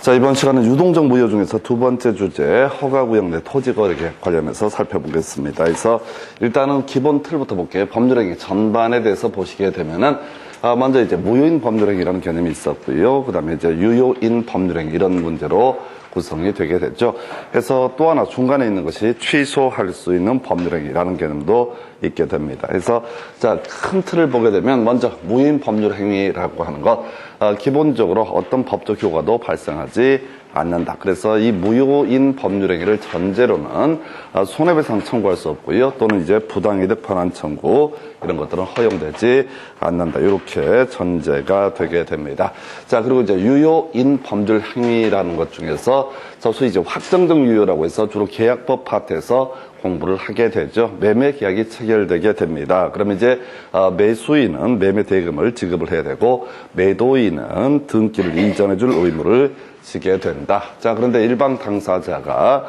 자, 이번 시간은 유동적 무효 중에서 두 번째 주제 허가구역 내 토지거래 계약 관련해서 살펴보겠습니다. 그래서 일단은 기본 틀부터 볼게요. 법률행위 전반에 대해서 보시게 되면은 먼저 이제 무효인 법률행위라는 개념이 있었고요. 그 다음에 이제 유효인 법률행위 이런 문제로 구성이 되게 됐죠. 그래서 또 하나 중간에 있는 것이 취소할 수 있는 법률행위라는 개념도 있게 됩니다. 그래서 자, 큰 틀을 보게 되면 먼저 무효인 법률행위라고 하는 것, 기본적으로 어떤 법적 효과도 발생하지 않는다. 그래서 이 무효인 법률행위를 전제로는 손해배상 청구할 수 없고요. 또는 이제 부당이득 반환 청구 이런 것들은 허용되지 않는다. 이렇게 전제가 되게 됩니다. 자, 그리고 이제 유효인 법률행위라는 것 중에서 소위 이제 확정적 유효라고 해서 주로 계약법 파트에서 공부를 하게 되죠. 매매 계약이 체결되게 됩니다. 그러면 이제 매수인은 매매 대금을 지급을 해야 되고 매도인은 등기를 이전해 줄 의무를 지게 된다. 자, 그런데 일반 당사자가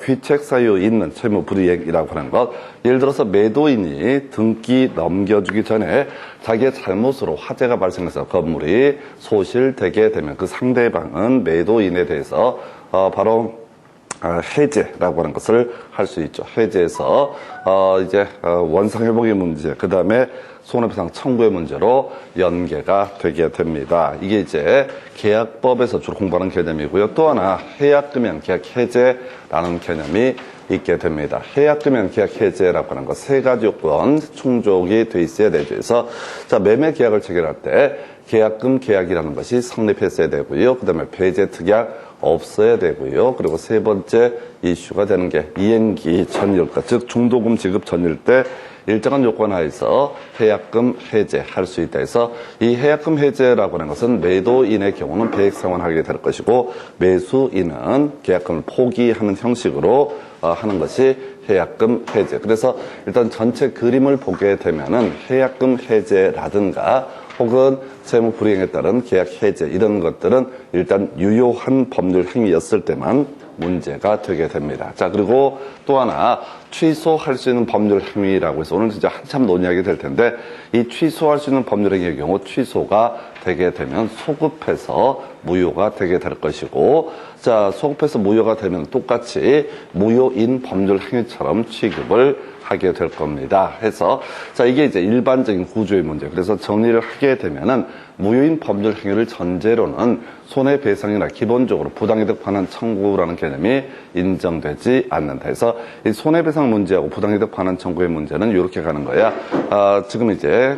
귀책 사유 있는 채무 불이행이라고 하는 것, 예를 들어서 매도인이 등기 넘겨주기 전에 자기의 잘못으로 화재가 발생해서 건물이 소실되게 되면 그 상대방은 매도인에 대해서 바로 해제라고 하는 것을 할 수 있죠. 해제해서 이제 원상회복의 문제, 그 다음에 손해배상 청구의 문제로 연계가 되게 됩니다. 이게 이제 계약법에서 주로 공부하는 개념이고요. 또 하나 해약금연 계약 해제라는 개념이 있게 됩니다. 해약금연 계약 해제라고 하는 것 세 가지 요건 충족이 돼 있어야 되죠. 그래서 자, 매매 계약을 체결할 때 계약금 계약이라는 것이 성립했어야 되고요. 그 다음에 배제 특약 없어야 되고요. 그리고 세 번째 이슈가 되는 게 이행기 전일가, 즉 중도금 지급 전일 때 일정한 요건 하에서 해약금 해제할 수 있다 해서 이 해약금 해제라고 하는 것은 매도인의 경우는 배액 상환하게 될 것이고 매수인은 계약금을 포기하는 형식으로 하는 것이 해약금 해제. 그래서 일단 전체 그림을 보게 되면은 해약금 해제라든가 혹은 채무 불이행에 따른 계약 해제 이런 것들은 일단 유효한 법률 행위였을 때만 문제가 되게 됩니다. 자, 그리고 또 하나 취소할 수 있는 법률 행위라고 해서 오늘 진짜 한참 논의하게 될 텐데 이 취소할 수 있는 법률 행위의 경우 취소가 되게 되면 소급해서 무효가 되게 될 것이고, 자, 소급해서 무효가 되면 똑같이 무효인 법률 행위처럼 취급을 하게 될 겁니다. 해서 자, 이게 이제 일반적인 구조의 문제. 그래서 정리를 하게 되면은 무효인 법률 행위를 전제로는 손해배상이나 기본적으로 부당이득 반환 청구라는 개념이 인정되지 않는다. 해서 이 손해배상 문제하고 부당이득 반환 청구의 문제는 이렇게 가는 거야. 지금 이제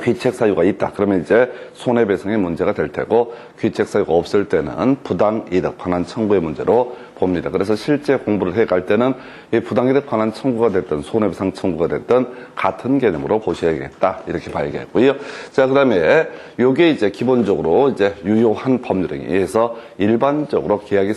귀책 사유가 있다. 그러면 이제 손해배상의 문제가 될 테고 귀책 사유가 없을 때는 부당이득 반환 청구의 문제로 봅니다. 그래서 실제 공부를 해갈 때는 이 부당이득 반환 청구가 됐든 손해배상 청구가 됐든 같은 개념으로 보셔야겠다. 이렇게 봐야겠고요. 자, 그다음에 요게 이제 기본적으로 이제 유효한 법률행위에서 일반적으로 계약이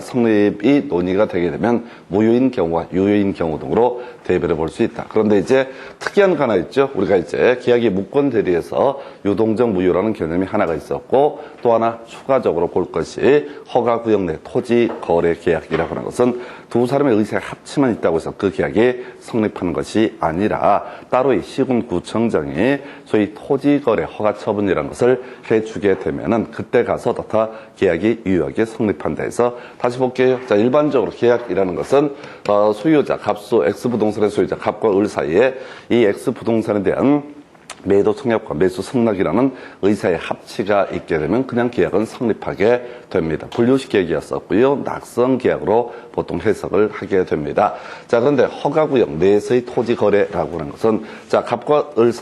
성립이 논의가 되게 되면 무효인 경우와 유효인 경우 등으로 대별해 볼 수 있다. 그런데 이제 특이한 거 하나 있죠. 우리가 이제 계약이 무권 대리에서 유동적 무효라는 개념이 하나가 있었고 또 하나 추가적으로 볼 것이 허가구역 내 토지 거래 계약이라고 하는 것은 두 사람의 의사의 합치만 있다고 해서 그 계약이 성립하는 것이 아니라 따로 이 시군구청장이 소위 토지거래 허가처분이라는 것을 해주게 되면은 그때 가서 더 계약이 유효하게 성립한다 해서 다시 볼게요. 자, 일반적으로 계약이라는 것은 소유자, 갑수, X부동산의 소유자, 갑과 을 사이에 이 X부동산에 대한 매도 청약과 매수 승낙이라는 의사의 합치가 있게 되면 그냥 계약은 성립하게 됩니다. 분류식 계약이었었고요. 낙성 계약으로 보통 해석을 하게 됩니다. 자, 그런데 허가구역 내에서의 토지 거래라고 하는 것은 자, 갑과 을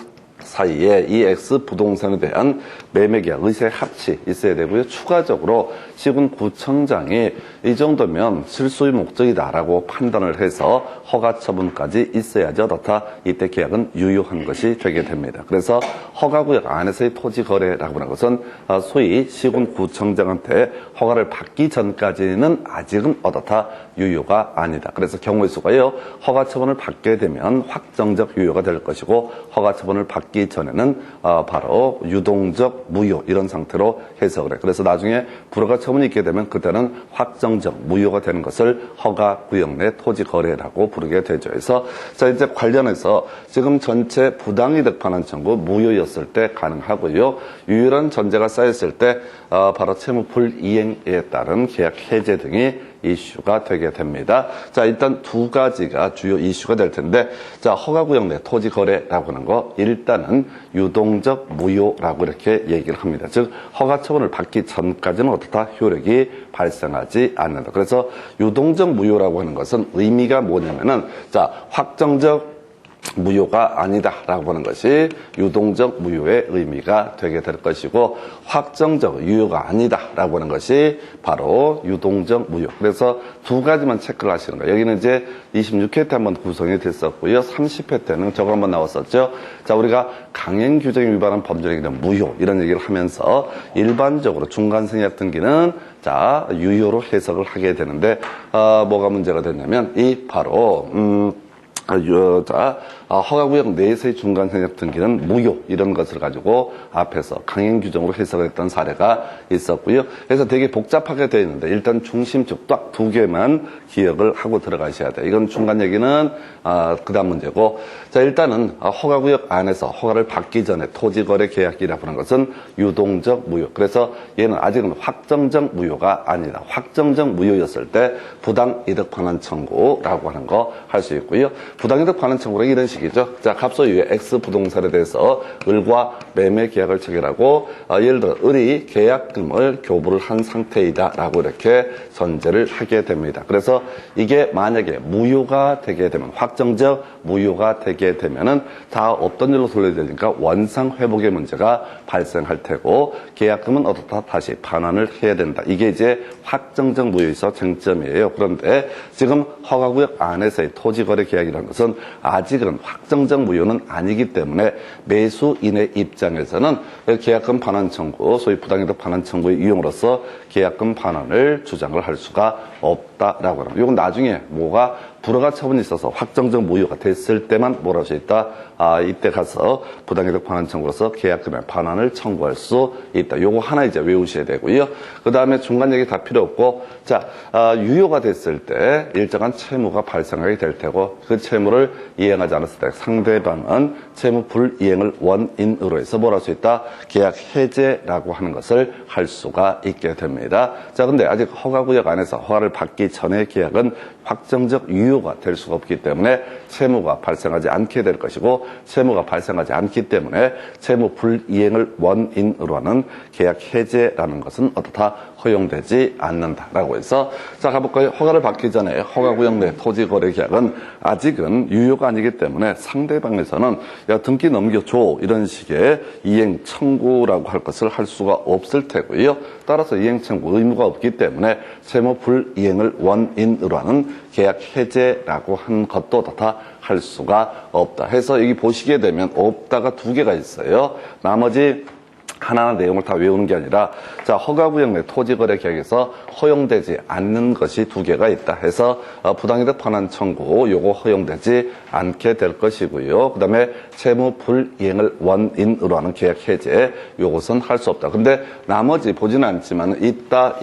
사이에 이 X 부동산에 대한 매매계약 의사의 합치 있어야 되고요. 추가적으로 시군구청장이 이 정도면 실소유 목적이다라고 판단을 해서 허가 처분까지 있어야죠. 더 이때 계약은 유효한 것이 되게 됩니다. 그래서 허가구역 안에서의 토지 거래라고 하는 것은 소위 시군구청장한테 허가를 받기 전까지는 아직은 어떻다 유효가 아니다. 그래서 경우의 수가요. 허가 처분을 받게 되면 확정적 유효가 될 것이고 허가 처분을 받게 받기 전에는 바로 유동적 무효 이런 상태로 해석을 해. 그래서 나중에 불허가 처분이 있게 되면 그때는 확정적 무효가 되는 것을 허가 구역 내 토지 거래라고 부르게 되죠. 그래서 자 이제 관련해서 지금 전체 부당이득 반환 청구 무효였을 때 가능하고요. 유일한 전제가 쌓였을 때 바로 채무 불이행에 따른 계약 해제 등이 이슈가 되게 됩니다. 자, 일단 두 가지가 주요 이슈가 될 텐데, 자, 허가구역 내 토지 거래라고 하는 거, 일단은 유동적 무효라고 이렇게 얘기를 합니다. 즉, 허가 처분을 받기 전까지는 어떻다? 효력이 발생하지 않는다. 그래서 유동적 무효라고 하는 것은 의미가 뭐냐면은, 자, 확정적 무효가 아니다라고 하는 것이 유동적 무효의 의미가 되게 될 것이고 확정적 유효가 아니다라고 하는 것이 바로 유동적 무효. 그래서 두 가지만 체크를 하시는 거예요. 여기는 이제 26회 때 한번 구성이 됐었고요. 30회 때는 저거 한번 나왔었죠. 자, 우리가 강행 규정에 위반한 범죄에 대한 무효 이런 얘기를 하면서 일반적으로 중간생략 등기는 자 유효로 해석을 하게 되는데 뭐가 문제가 됐냐면 이 바로 허가구역 내에서의 중간생략 등기는 무효 이런 것을 가지고 앞에서 강행 규정으로 해석을 했던 사례가 있었고요. 그래서 되게 복잡하게 되어 있는데 일단 중심축 딱 두 개만 기억을 하고 들어가셔야 돼요. 이건 중간 얘기는 그다음 문제고 자 일단은 허가구역 안에서 허가를 받기 전에 토지거래 계약이라고 하는 것은 유동적 무효. 그래서 얘는 아직은 확정적 무효가 아니다. 확정적 무효였을 때 부당이득 반환 청구라고 하는 거 할 수 있고요. 부당이득 반환 청구는 이런 식이죠. 자, 갑소유의 X 부동산에 대해서 을과 매매 계약을 체결하고 예를 들어 을이 계약금을 교부를 한 상태이다라고 이렇게 전제를 하게 됩니다. 그래서 이게 만약에 무효가 되게 되면 확정적 무효가 되게 되면은 다 어떤 일로 돌려야 되니까 원상 회복의 문제가 발생할 테고 계약금은 어떻다 다시 반환을 해야 된다. 이게 이제 확정적 무효에서 쟁점이에요. 그런데 지금 허가구역 안에서의 토지거래 계약이라는 것은 아직은 확정적 무효는 아니기 때문에 매수인의 입장에서는 계약금 반환 청구, 소위 부당이득 반환 청구의 이용으로서 계약금 반환을 주장을 할 수가 없다라고 합니다. 이건 나중에 뭐가 불허가 처분이 있어서 확정적 무효가 됐을 때만 뭘 할 수 있다? 이때 가서 부당이득 반환 청구로서 계약금의 반환을 청구할 수 있다. 요거 하나 이제 외우셔야 되고요. 그 다음에 중간 얘기 다 필요 없고, 자, 유효가 됐을 때 일정한 채무가 발생하게 될 테고, 그 채무를 이행하지 않았을 때 상대방은 채무 불이행을 원인으로 해서 뭘 할 수 있다? 계약 해제라고 하는 것을 할 수가 있게 됩니다. 자, 근데 아직 허가구역 안에서 허가를 받기 전의 계약은 확정적 유효가 될 수가 없기 때문에 채무가 발생하지 않게 될 것이고 채무가 발생하지 않기 때문에 채무 불이행을 원인으로 하는 계약 해제라는 것은 어떻다? 허용되지 않는다라고 해서 자 가볼까요? 허가를 받기 전에 허가구역 내 토지거래 계약은 아직은 유효가 아니기 때문에 상대방에서는 야 등기 넘겨줘 이런 식의 이행 청구라고 할 것을 할 수가 없을 테고요. 따라서 이행 청구 의무가 없기 때문에 채무 불이행을 원인으로 하는 계약 해제라고 한 것도 다 할 수가 없다 해서 여기 보시게 되면 없다가 두 개가 있어요. 나머지 하나하나 내용을 다 외우는 게 아니라 자 허가구역 내 토지거래 계약에서 허용되지 않는 것이 두 개가 있다 해서 부당이득 반환 청구 요거 허용되지 않게 될 것이고요. 그 다음에 채무 불이행을 원인으로 하는 계약 해제 요것은 할 수 없다. 근데 나머지 보지는 않지만 있다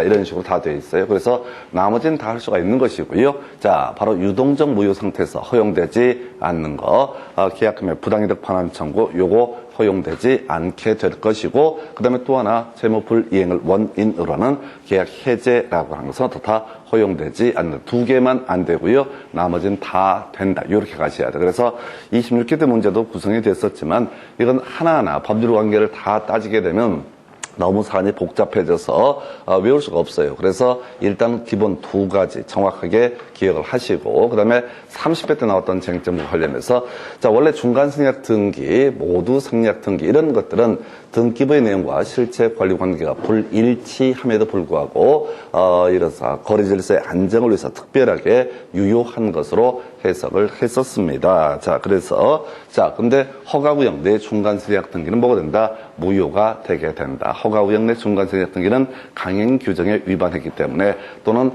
이런 식으로 다 되어 있어요. 그래서 나머지는 다 할 수가 있는 것이고요. 자 바로 유동적 무효 상태에서 허용되지 않는 거 계약금의 부당이득 반환 청구 요거 허용되지 않게 될 것이고 그 다음에 또 하나 채무 불이행을 원인으로 하는 계약 해제라고 하는 것은 다 허용되지 않는 두 개만 안 되고요. 나머지는 다 된다. 이렇게 가셔야 돼요. 그래서 26회 때 문제도 구성이 됐었지만 이건 하나하나 법률 관계를 다 따지게 되면 너무 사안이 복잡해져서 외울 수가 없어요. 그래서 일단 기본 두 가지 정확하게 기억을 하시고 그 다음에 30회 때 나왔던 쟁점과 관련해서 자 원래 중간 생략 등기, 모두 생략 등기 이런 것들은 등기부의 내용과 실체 관리 관계가 불일치함에도 불구하고 이래서 거래 질서의 안정을 위해서 특별하게 유효한 것으로 해석을 했었습니다. 자 그래서 자 근데 허가구역 내 중간 생략 등기는 뭐가 된다? 무효가 되게 된다. 허가구역 내 중간생략 등기는 강행 규정에 위반했기 때문에 또는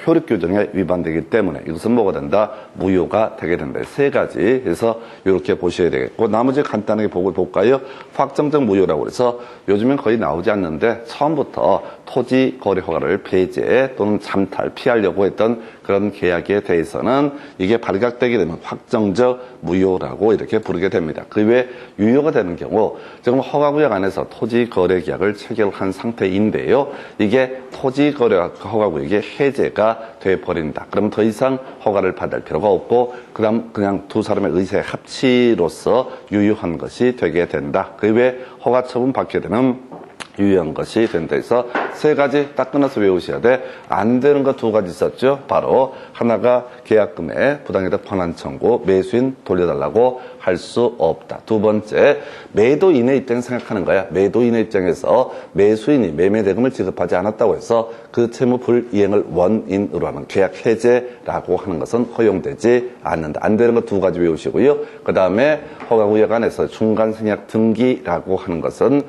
효력 규정에 위반되기 때문에 이것은 뭐가 된다? 무효가 되게 된다. 세 가지 해서 이렇게 보셔야 되겠고, 나머지 간단하게 볼까요? 확정적 무효라고 해서 요즘엔 거의 나오지 않는데 처음부터 토지 거래 허가를 배제 또는 잠탈 피하려고 했던 그런 계약에 대해서는 이게 발각되게 되면 확정적 무효라고 이렇게 부르게 됩니다. 그 외에 유효가 되는 경우 지금 허가구역 안에서 토지 거래 계약을 체결한 상태인데요. 이게 토지 거래 허가구역이 해제가 돼 버린다. 그러면 더 이상 허가를 받을 필요가 없고 그냥 두 사람의 의사의 합치로서 유효한 것이 되게 된다. 그 외에 허가 처분 받게 되면 유효한 것이 된다 해서 세 가지 딱 끊어서 외우셔야 돼. 안 되는 거 두 가지 있었죠. 바로 하나가 계약금의 부당이득 반환 청구, 매수인 돌려달라고 할 수 없다. 두 번째, 매도인의 입장 생각하는 거야. 매도인의 입장에서 매수인이 매매 대금을 지급하지 않았다고 해서 그 채무 불이행을 원인으로 하는 계약 해제라고 하는 것은 허용되지 않는다. 안 되는 거 두 가지 외우시고요. 그 다음에 허가구역 안에서 중간생략 등기라고 하는 것은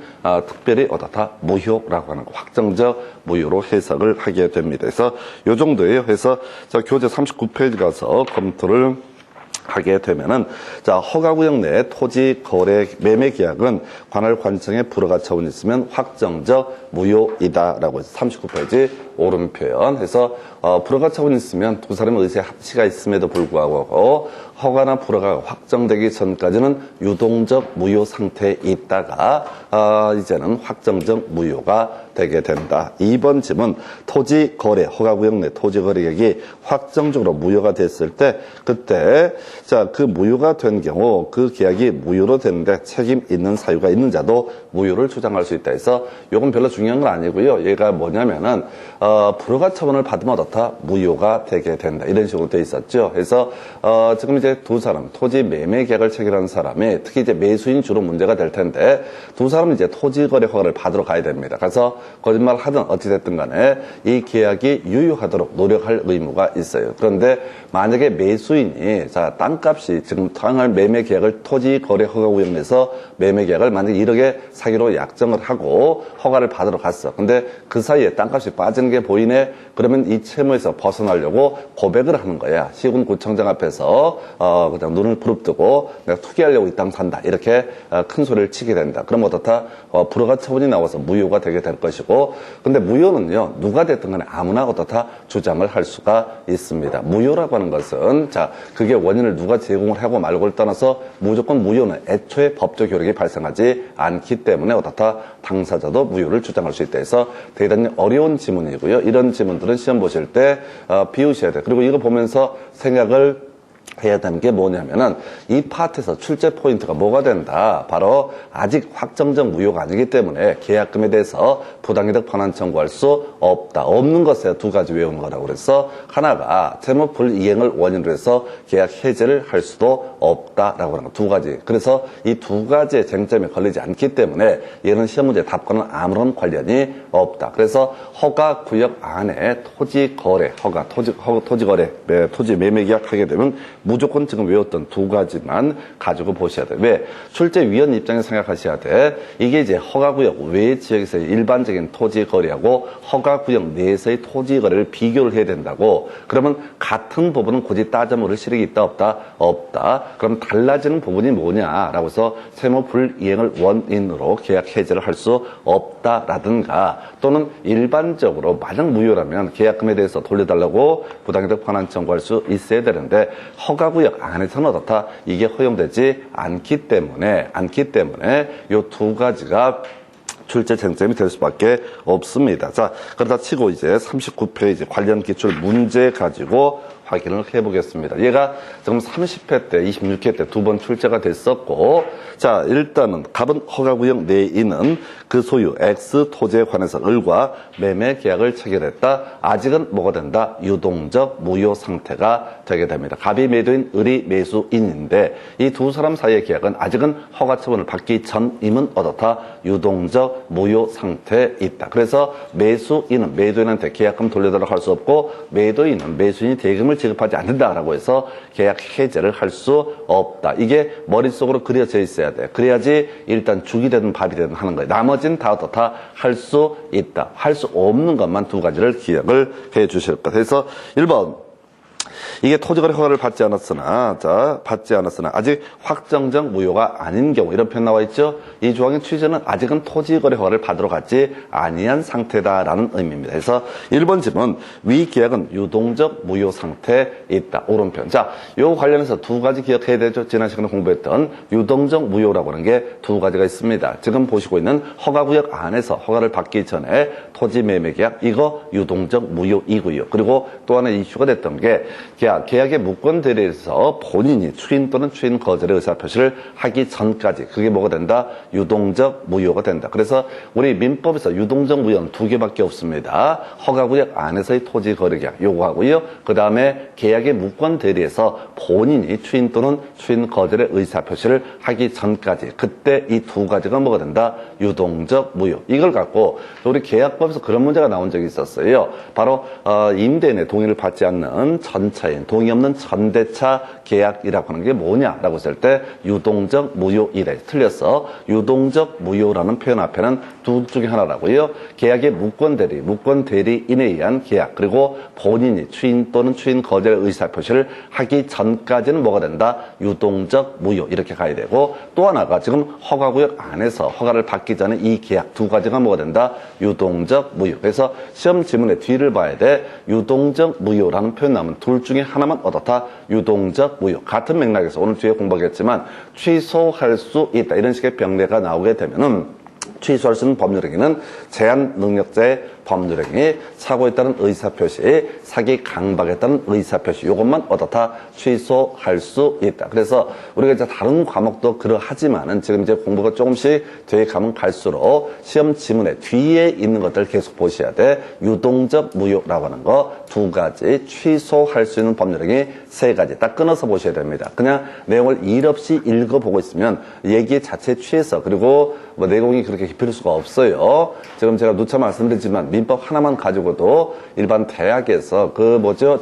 특별히 어떻다? 무효라고 하는 거, 확정적 무효로 해석을 하게 됩니다. 그래서 요 정도예요. 그래서 자, 교재 39페이지 가서 검토를 하게 되면은, 자, 허가구역 내 토지 거래 매매 계약은 관할 관청에 불허가 처분이 있으면 확정적 무효이다라고 해서 39페이지 오른 표현 해서 불허가 처분이 있으면 두 사람의 의사의 합치가 있음에도 불구하고 허가나 불허가 확정되기 전까지는 유동적 무효 상태에 있다가 이제는 확정적 무효가 되게 된다. 2번 질문, 토지 거래 허가구역 내 토지 거래 계약이 확정적으로 무효가 됐을 때 그때 자, 그 무효가 된 경우 그 계약이 무효로 되는데 책임 있는 사유가 있는 자도 무효를 주장할 수 있다 해서 이건 별로 중요한 건 아니고요. 얘가 뭐냐면은 불허가 처분을 받으면 어떻다? 무효가 되게 된다. 이런 식으로 돼 있었죠. 그래서 지금 이제 두 사람 토지 매매 계약을 체결한 사람이 특히 이제 매수인 주로 문제가 될 텐데 두 사람은 이제 토지 거래 허가를 받으러 가야 됩니다. 그래서 거짓말 하든 어찌됐든 간에 이 계약이 유효하도록 노력할 의무가 있어요. 그런데 만약에 매수인이 자, 땅값이 지금 땅을 매매 계약을 토지 거래 허가 구역 내에서 매매 계약을 만약에 1억에 사기로 약정을 하고 허가를 받으러 갔어. 근데 그 사이에 땅값이 빠지는 게 보이네. 그러면 이 채무에서 벗어나려고 고백을 하는 거야. 시군구청장 앞에서 그냥 눈을 부릅뜨고 내가 투기하려고 이 땅 산다. 이렇게 큰 소리를 치게 된다. 그럼 어떻다? 불허가 처분이 나와서 무효가 되게 될 것이고, 근데 무효는요 누가 됐든 간에 아무나 어떻다? 주장을 할 수가 있습니다. 무효라고 하는 것은 자, 그게 원인을 누가 제공을 하고 말고를 떠나서 무조건 무효는 애초에 법적 효력이 발생하지 않기 때문에 어떻다? 당사자도 무효를 주장할 수 있다 해서 대단히 어려운 지문이고요. 이런 지문들은 시험 보실 때 비우셔야 돼요. 그리고 이거 보면서 생각을 해야 되는 게 뭐냐면은 이 파트에서 출제 포인트가 뭐가 된다. 바로 아직 확정적 무효가 아니기 때문에 계약금에 대해서 부당이득 반환 청구할 수 없다. 없는 것에 두 가지 외우는 거라고 그래서 하나가 채무 불이행을 원인으로 해서 계약 해제를 할 수도 없다라고 하는 거 두 가지. 그래서 이 두 가지의 쟁점에 걸리지 않기 때문에 얘는 시험 문제 답과는 아무런 관련이 없다. 그래서 허가 구역 안에 토지 거래, 토지 거래, 토지 매매 계약하게 되면 무조건 지금 외웠던 두 가지만 가지고 보셔야 돼요. 왜? 출제위원 입장에서 생각하셔야 돼. 이게 이제 허가구역 외 지역에서의 일반적인 토지 거래하고 허가구역 내에서의 토지 거래를 비교를 해야 된다고. 그러면 같은 부분은 굳이 따져 물을 실익이 있다 없다? 없다. 그럼 달라지는 부분이 뭐냐라고 해서 채무 불이행을 원인으로 계약 해제를 할 수 없다라든가 또는 일반적으로 만약 무효라면 계약금에 대해서 돌려달라고 부당이득 반환 청구할 수 있어야 되는데 허가구역 안에서는 어떻다? 이게 허용되지 않기 때문에 이 두 가지가 출제 쟁점이 될 수밖에 없습니다. 자, 그러다 치고 이제 39페이지 관련 기출 문제 가지고 확인을 해보겠습니다. 얘가 지금 30회 때, 26회 때 두 번 출제가 됐었고, 자, 일단은 갑은 허가구역 내에 있는 그 소유 X 토지에 관해서 을과 매매 계약을 체결했다. 아직은 뭐가 된다? 유동적 무효 상태가 되게 됩니다. 갑이 매도인, 을이 매수인인데 이 두 사람 사이의 계약은 아직은 허가 처분을 받기 전임은 어떻다? 유동적 무효 상태에 있다. 그래서 매수인은 매도인한테 계약금 돌려달라고 할 수 없고 매도인은 매수인이 대금을 지급하지 않는다라고 해서 계약 해제를 할 수 없다. 이게 머릿속으로 그려져 있어야 돼. 그래야지 일단 죽이 되든 밥이 되든 하는 거예요. 나머지는 다 할 수 있다. 할 수 없는 것만 두 가지를 기억을 해 주실 것. 그래서 1번. 이게 토지거래 허가를 받지 않았으나 아직 확정적 무효가 아닌 경우 이런 표현 나와 있죠. 이 조항의 취지는 아직은 토지거래 허가를 받으러 가지 아니한 상태다라는 의미입니다. 그래서 1번 질문 위 계약은 유동적 무효 상태에 있다. 옳은 표현. 자, 요 관련해서 두 가지 기억해야 되죠. 지난 시간에 공부했던 유동적 무효라고 하는 게 두 가지가 있습니다. 지금 보시고 있는 허가구역 안에서 허가를 받기 전에 토지 매매 계약 이거 유동적 무효이고요. 그리고 또 하나 이슈가 됐던 게 계약의 무권 대리에서 본인이 추인 또는 추인 거절의 의사표시를 하기 전까지 그게 뭐가 된다? 유동적 무효가 된다. 그래서 우리 민법에서 유동적 무효는 두 개밖에 없습니다. 허가구역 안에서의 토지 거래 계약 요거 하고요. 그 다음에 계약의 무권 대리에서 본인이 추인 또는 추인 거절의 의사표시를 하기 전까지 그때 이 두 가지가 뭐가 된다? 유동적 무효. 이걸 갖고 우리 계약법에서 그런 문제가 나온 적이 있었어요. 바로 임대인의 동의를 받지 않는 전차인 동의 없는 전대차 계약이라고 하는 게 뭐냐라고 했을 때 유동적 무효이래. 틀렸어. 유동적 무효라는 표현 앞에는 둘 중에 하나라고요. 계약의 무권 대리인에 의한 계약 그리고 본인이 추인 또는 추인 거절의 의사표시를 하기 전까지는 뭐가 된다? 유동적 무효 이렇게 가야 되고 또 하나가 지금 허가구역 안에서 허가를 받기 전에 이 계약 두 가지가 뭐가 된다? 유동적 무효. 그래서 시험 지문의 뒤를 봐야 돼. 유동적 무효라는 표현 나오면 둘 중에 하나만 어떻다? 유동적 무효. 같은 맥락에서 오늘 뒤에 공부하겠지만 취소할 수 있다. 이런 식의 병례가 나오게 되면은 취소할 수 있는 법률행위는 제한 능력자의 법률행위, 사고에 따른 의사표시, 사기 강박에 따른 의사표시 이것만 어떻다 취소할 수 있다. 그래서 우리가 이제 다른 과목도 그러하지만은 지금 이제 공부가 조금씩 뒤에 가면 갈수록 시험 지문에 뒤에 있는 것들 계속 보셔야 돼. 유동적 무효라고 하는 거 두 가지, 취소할 수 있는 법률행위 세 가지 딱 끊어서 보셔야 됩니다. 그냥 내용을 일 없이 읽어보고 있으면 얘기 자체에 취해서 그리고 뭐 내용이 그렇게 깊을 수가 없어요. 지금 제가 누차 말씀드리지만 민법 하나만 가지고도 일반 대학에서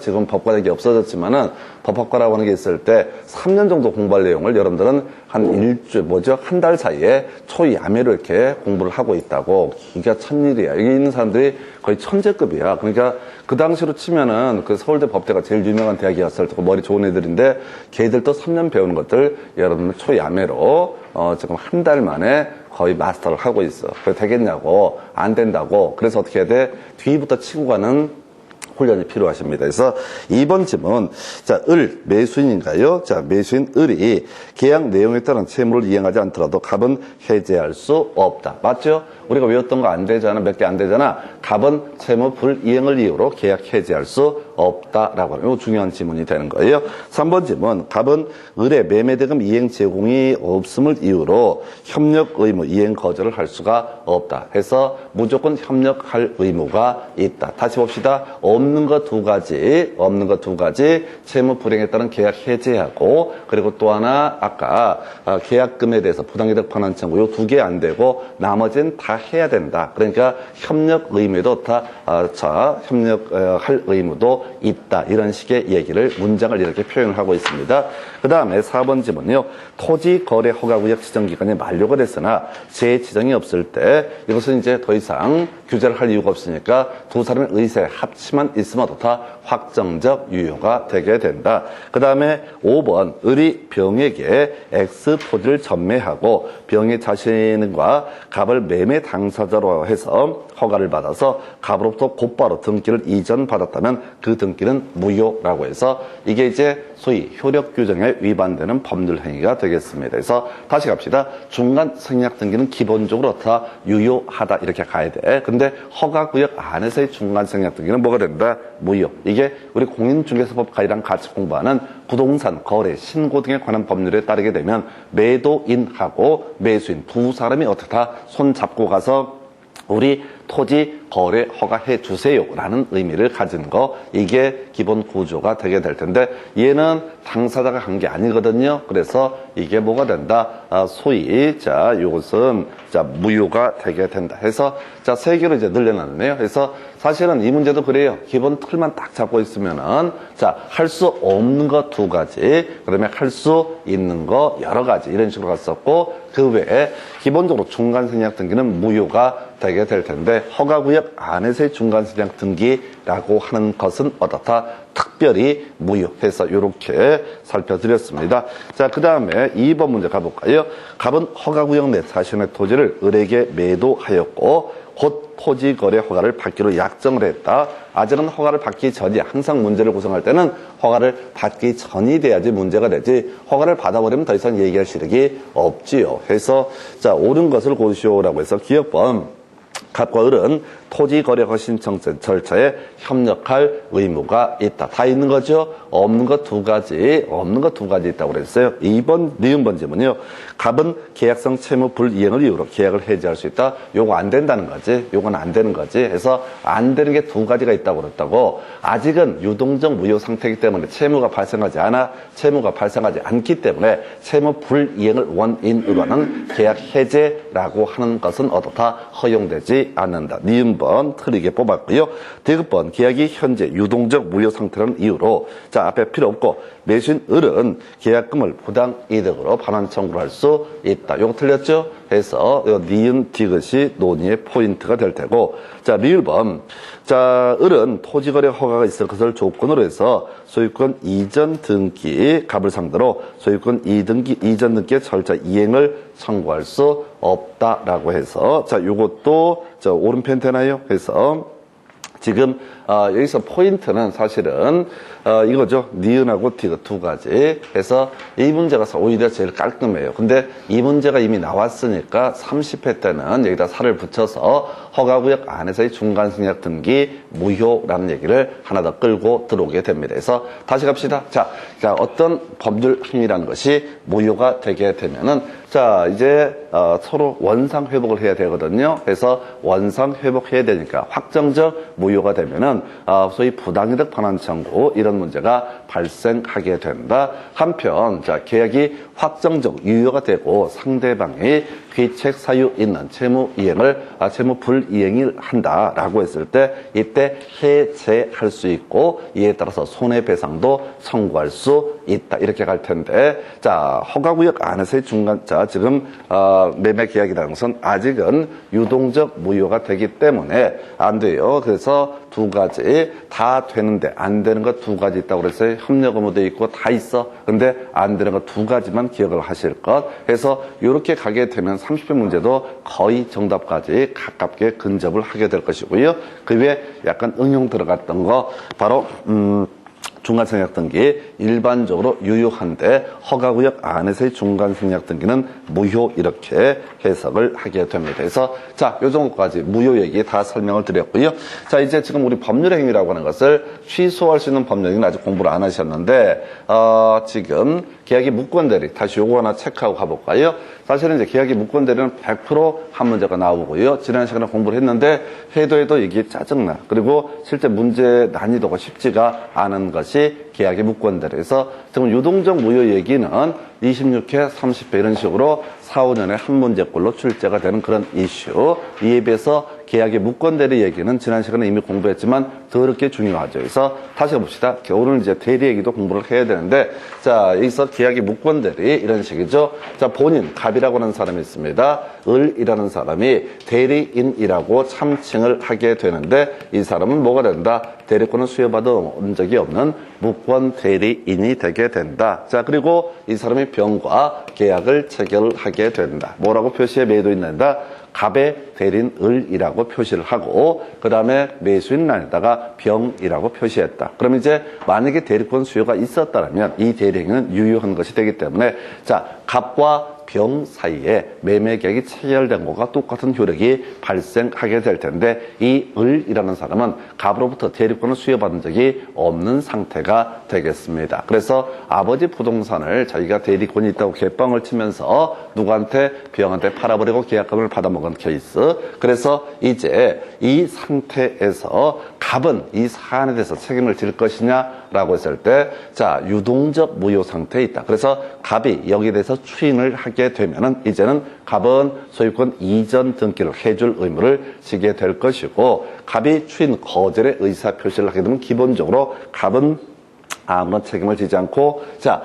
지금 법과학이 없어졌지만은 법학과라고 하는 게 있을 때 3년 정도 공부할 내용을 여러분들은 한 달 사이에 초야매로 이렇게 공부를 하고 있다고. 기가 천일이야. 여기 있는 사람들이 거의 천재급이야. 그러니까 그 당시로 치면은 그 서울대 법대가 제일 유명한 대학이었을 테고 머리 좋은 애들인데 걔들도 3년 배우는 것들 여러분들 초야매로 지금 한 달 만에 거의 마스터를 하고 있어. 그래 되겠냐고. 안 된다고. 그래서 어떻게 해야 돼? 뒤부터 치고 가는 훈련이 필요하십니다. 그래서 2번 질문. 자, 매수인인가요? 자, 매수인 을이 계약 내용에 따른 채무를 이행하지 않더라도 갑은 해제할 수 없다. 맞죠? 우리가 외웠던 거 안 되잖아. 몇 개 안 되잖아. 갑은 채무 불이행을 이유로 계약 해제할 수 없다라고 하는 이거 중요한 질문이 되는 거예요. 3번 질문. 갑은 을의 매매대금 이행 제공이 없음을 이유로 협력 의무 이행 거절을 할 수가 없다. 해서 무조건 협력할 의무가 있다. 다시 봅시다. 없는 것 두 가지 채무 불이행에 따른 계약 해제하고 그리고 또 하나 아까 계약금에 대해서 부당이득 반환 청구 요 두 개 안 되고 나머지는 다 해야 된다. 그러니까 협력 의무도 협력할 의무도 있다. 이런 식의 얘기를 문장을 이렇게 표현을 하고 있습니다. 그 다음에 4번 질문은요. 토지 거래 허가구역 지정기간이 만료가 됐으나 재지정이 없을 때 이것은 이제 더 이상 규제를 할 이유가 없으니까 두 사람의 의사의 합치만 있으면 어떻다? 확정적 유효가 되게 된다. 그 다음에 5번 을이 병에게 X 토지를 전매하고 병의 자신과 갑을 매매 당사자로 해서 허가를 받아서 갑으로부터 곧바로 등기를 이전받았다면 그 등기는 무효라고 해서 이게 이제 소위 효력 규정에 위반되는 법률 행위가 되겠습니다. 그래서 다시 갑시다. 중간 생략 등기는 기본적으로 다 유효하다 이렇게 가야 돼. 근데 허가구역 안에서의 중간 생략 등기는 뭐가 된다? 무효. 이게 우리 공인중개사법 가이랑 같이 공부하는 부동산 거래 신고 등에 관한 법률에 따르게 되면 매도인하고 매수인 두 사람이 어떻다 손 잡고 가서 우리 토지 거래 허가해 주세요라는 의미를 가진 거, 이게 기본 구조가 되게 될 텐데, 얘는 당사자가 한 게 아니거든요. 그래서 이게 뭐가 된다? 소위 자 이것은 자 무효가 되게 된다 해서 자 3개로 이제 늘려놨네요. 그래서 사실은 이 문제도 그래요. 기본 틀만 딱 잡고 있으면은 자 할 수 없는 거 2가지, 그다음에 할 수 있는 거 여러 가지, 이런 식으로 갔었고, 그 외에 기본적으로 중간생략 등기는 무효가 되게 될 텐데, 허가구역 안에서의 중간생략 등기라고 하는 것은 어떻다? 특별히 무효해서 이렇게 살펴드렸습니다. 자, 그 다음에 2번 문제 가볼까요? 갑은 허가구역 내 자신의 토지를 을에게 매도하였고 곧 토지거래 허가를 받기로 약정을 했다. 아직은 허가를 받기 전이, 항상 문제를 구성할 때는 허가를 받기 전이 돼야지 문제가 되지, 허가를 받아버리면 더 이상 얘기할 시력이 없지요. 해서 자 옳은 것을 고르시오라고 해서 기억번 갑과 을은 토지거래허가 신청 절차에 협력할 의무가 있다. 다 있는 거죠? 없는 것 2가지, 없는 것 2가지 있다고 그랬어요. 2번, 니은번 질문이요. 갑은 계약성 채무 불이행을 이유로 계약을 해지할 수 있다. 요거 안 된다는 거지. 요건 안 되는 거지. 해서 안 되는 게 2가지가 있다고 그랬다고. 아직은 유동적 무효 상태이기 때문에 채무가 발생하지 않아, 채무가 발생하지 않기 때문에 채무 불이행을 원인으로 하는 계약 해제라고 하는 것은 어떻다? 허용되지 않는다. 니은번 틀리게 뽑았고요. 디귿번 계약이 현재 유동적 무효 상태라는 이유로 자 앞에 필요 없고 매수인 을은 계약금을 부당이득으로 반환 청구를 할 수 있다. 요거 틀렸죠? 해서 니은 디귿이 논의의 포인트가 될 테고, 자 리을번 자 을은 토지거래 허가가 있을 것을 조건으로 해서 소유권 이전 등기 갑을 상대로 소유권 이전 등기의 절차 이행을 청구할 수 없다라고 해서 자 요것도 자 오른편 되나요? 해서 지금 여기서 포인트는 사실은 이거죠. 니은하고 디귿 2가지 해서 이 문제가 오히려 제일 깔끔해요. 근데 이 문제가 이미 나왔으니까 30회 때는 여기다 살을 붙여서 허가구역 안에서의 중간생략 등기 무효라는 얘기를 하나 더 끌고 들어오게 됩니다. 그래서 다시 갑시다. 자, 그러니까 어떤 법률 행위라는 것이 무효가 되게 되면은 자 이제 서로 원상 회복을 해야 되거든요. 그래서 원상 회복해야 되니까 확정적 무효가 되면은 소위 부당이득 반환 청구, 이런 문제가 발생하게 된다. 한편 자 계약이 확정적 유효가 되고 상대방이 귀책 사유 있는 채무 불이행을 한다라고 했을 때 이때 해제할 수 있고 이에 따라서 손해배상도 청구할 수 있다. 이렇게 갈 텐데 자 허가구역 안에서의 중간 자 지금 매매 계약이라는 것은 아직은 유동적 무효가 되기 때문에 안 돼요. 그래서 2가지 다 되는데 안 되는 것 2가지 있다고 그랬어요. 협력 의무도 있고 다 있어. 근데 안 되는 것 2가지만 기억을 하실 것. 해서 이렇게 가게 되면 30회 문제도 거의 정답까지 가깝게 근접을 하게 될 것이고요. 그 외에 약간 응용 들어갔던 거 바로 중간생략 등기 일반적으로 유효한데 허가구역 안에서의 중간생략 등기는 무효, 이렇게 해석을 하게 됩니다. 그래서 자, 요 정도까지 무효 얘기 다 설명을 드렸고요. 자, 이제 지금 우리 법률행위라고 하는 것을 취소할 수 있는 법률행위는 아직 공부를 안 하셨는데 지금 계약이 무권대리, 다시 요거 하나 체크하고 가볼까요? 사실은 이제 계약이 무권대리는 100% 한 문제가 나오고요. 지난 시간에 공부를 했는데 해도 이게 짜증나. 그리고 실제 문제 난이도가 쉽지가 않은 것이 계약의 무권대리에서 지금 유동적 무효 얘기는 26회, 30회 이런 식으로 4, 5년에 한 문제꼴로 출제가 되는 그런 이슈. 이에 비해서 계약의 무권대리 얘기는 지난 시간에 이미 공부했지만 더럽게 중요하죠. 그래서 다시 해봅시다. 오늘 이제 대리 얘기도 공부를 해야 되는데 자 여기서 계약의 무권대리 이런 식이죠. 자 본인 갑이라고 하는 사람이 있습니다. 을이라는 사람이 대리인이라고 참칭을 하게 되는데 이 사람은 뭐가 된다? 대리권을 수여받은 적이 없는 무권 대리인이 되게 된다. 자 그리고 이 사람이 병과 계약을 체결하게 된다. 뭐라고 표시해 매도인 난다? 갑의 대리인 을이라고 표시를 하고 그 다음에 매수인 난에다가 병이라고 표시했다. 그럼 이제 만약에 대리권 수요가 있었다면 이 대리인은 유효한 것이 되기 때문에 자 갑과 병 사이에 매매 계약이 체결된 것과 똑같은 효력이 발생하게 될 텐데 이 을이라는 사람은 갑으로부터 대리권을 수여받은 적이 없는 상태가 되겠습니다. 그래서 아버지 부동산을 자기가 대리권이 있다고 개뻥을 치면서 누구한테 병한테 팔아버리고 계약금을 받아먹은 케이스. 그래서 이제 이 상태에서 갑은 이 사안에 대해서 책임을 질 것이냐라고 했을 때, 자, 유동적 무효 상태에 있다. 그래서 갑이 여기에 대해서 추인을 하게 되면은 이제는 갑은 소유권 이전 등기를 해줄 의무를 지게 될 것이고, 갑이 추인 거절의 의사 표시를 하게 되면 기본적으로 갑은 아무런 책임을 지지 않고, 자,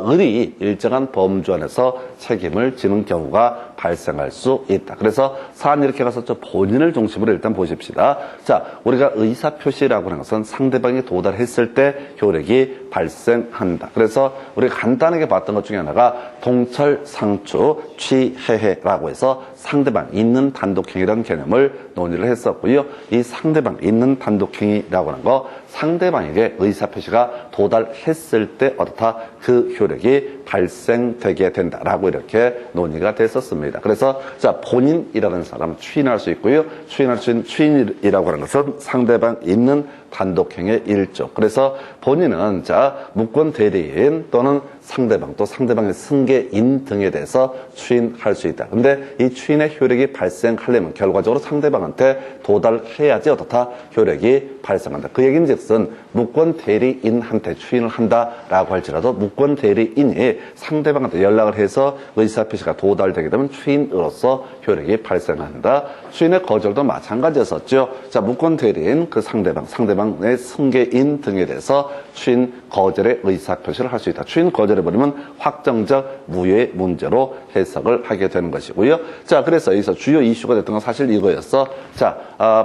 을이 일정한 범주 안에서 책임을 지는 경우가 발생할 수 있다. 그래서 사안 이렇게 가서 본인을 중심으로 일단 보십시다. 자, 우리가 의사표시라고 하는 것은 상대방이 도달했을 때 효력이 발생한다. 그래서 우리가 간단하게 봤던 것 중에 하나가 동철상추 취해해라고 해서 상대방 있는 단독행위라는 개념을 논의를 했었고요. 이 상대방 있는 단독행위라고 하는 거, 상대방에게 의사표시가 도달했을 때 어떻다, 그 효력이 발생되게 된다라고 이렇게 논의가 됐었습니다. 그래서 자, 본인이라는 사람은 추인할 수 있고요. 추인할 수 있는 추인이라고 하는 것은 상대방 있는 단독행위의 일종. 그래서 본인은 자, 무권 대리인 또는 상대방 또 상대방의 승계인 등에 대해서 추인할 수 있다. 근데 이 추인의 효력이 발생하려면 결과적으로 상대방한테 도달해야지 어떻다, 효력이 발생한다. 그 얘기는 즉슨 무권 대리인한테 추인을 한다라고 할지라도 무권 대리인이 상대방한테 연락을 해서 의사표시가 도달되게 되면 추인으로서 효력이 발생한다. 추인의 거절도 마찬가지였었죠. 자, 무권 대리인 그 상대방의 승계인 등에 대해서 추인 거절의 의사표시를 할 수 있다. 추인 거절해버리면 확정적 무효의 문제로 해석을 하게 되는 것이고요. 자, 그래서 여기서 주요 이슈가 됐던 건 사실 이거였어. 자,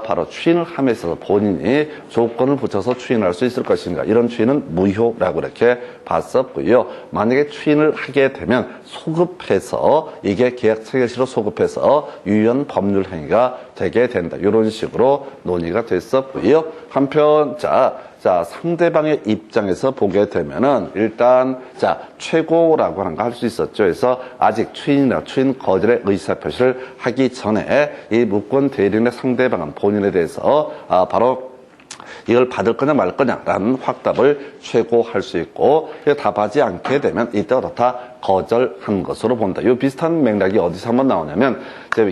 바로 추인을 함에서 본인이 조건을 붙여서 추인할 수 있을 것인가. 이런 추인은 무효라고 이렇게 봤었고요. 만약에 추인을 하게 되면 소급해서 이게 계약 체결 시로 소급해서 유연 법률 행위가 되게 된다. 이런 식으로 논의가 됐었고요. 한편 자, 상대방의 입장에서 보게 되면은 일단 자, 최고라고 하는 거 할 수 있었죠. 그래서 아직 추인이나 추인 거절의 의사표시를 하기 전에 이 무권 대리인의 상대방은 본인에 대해서 바로 이걸 받을 거냐 말 거냐라는 확답을 최고할 수 있고, 답하지 않게 되면 이때 어떻다, 거절한 것으로 본다. 이 비슷한 맥락이 어디서 한번 나오냐면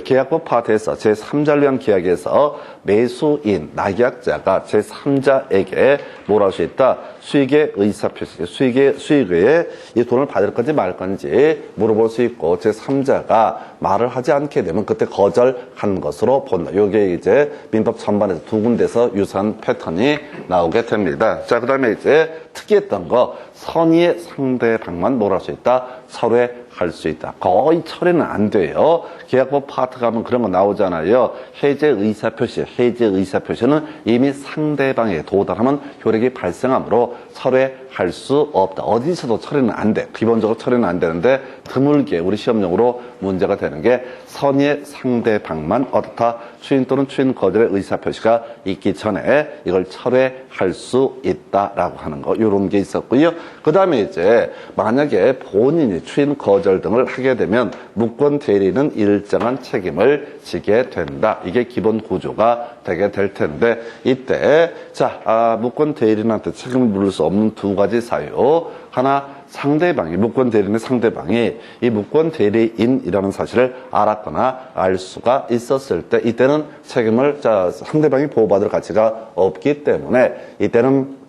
계약법 파트에서 제3자를 위한 계약에서 매수인, 낙약자가 제3자에게 뭘 할 수 있다? 수익의 의사표시, 수익에 이 돈을 받을 건지 말 건지 물어볼 수 있고, 제3자가 말을 하지 않게 되면 그때 거절한 것으로 본다. 이게 이제 민법 전반에서 두 군데서 유사한 패턴이 나오게 됩니다. 자, 그 다음에 이제 특이했던 거, 선의의 상대방만 뭘 할 수 있다? 철회할 수 있다. 거의 철회는 안 돼요. 계약법 파트 가면 그런 거 나오잖아요. 해제 의사표시는 이미 상대방에 도달하면 효력이 발생하므로 철회할 수 없다. 어디서도 철회는 안 돼. 기본적으로 철회는 안 되는데 드물게 우리 시험용으로 문제가 되는 게 선의의 상대방만 어떻다, 추인 또는 추인 거절의 의사표시가 있기 전에 이걸 철회할 수 있다라고 하는 거, 이런 게 있었고요. 그 다음에 이제 만약에 본인이 추인 거절 등을 하게 되면 무권 대리는 일정한 책임을 지게 된다. 이게 기본 구조가 되게 될 텐데, 이때 자, 무권 대리인한테 책임을 물을 수 없는 두 가지 사유. 하나, 상대방이, 무권 대리인의 상대방이 이 무권 대리인이라는 사실을 알았거나 알 수가 있었을 때, 이때는 책임을 상대방이 보호받을 가치가 없기 때문에 이때는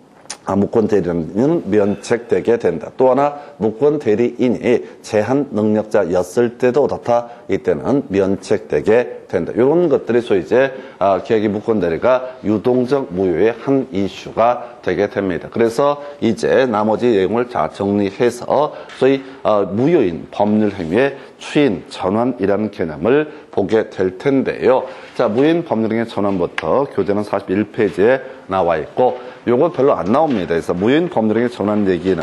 무권 대리인은 면책되게 된다. 또 하나, 무권 대리인이 제한 능력자였을 때도 어떻다, 이때는 면책되게 된다. 이런 것들이 소위 이제 계약의 무권 대리가 유동적 무효의 한 이슈가 되게 됩니다. 그래서 이제 나머지 내용을 정리해서 소위 무효인 법률 행위의 추인, 전환이라는 개념을 보게 될 텐데요. 자, 무효인 법률 행위의 전환부터 교재는 41페이지에 나와 있고, 요거 별로 안 나옵니다. 그래서 무효인 법률 행위 전환 얘기는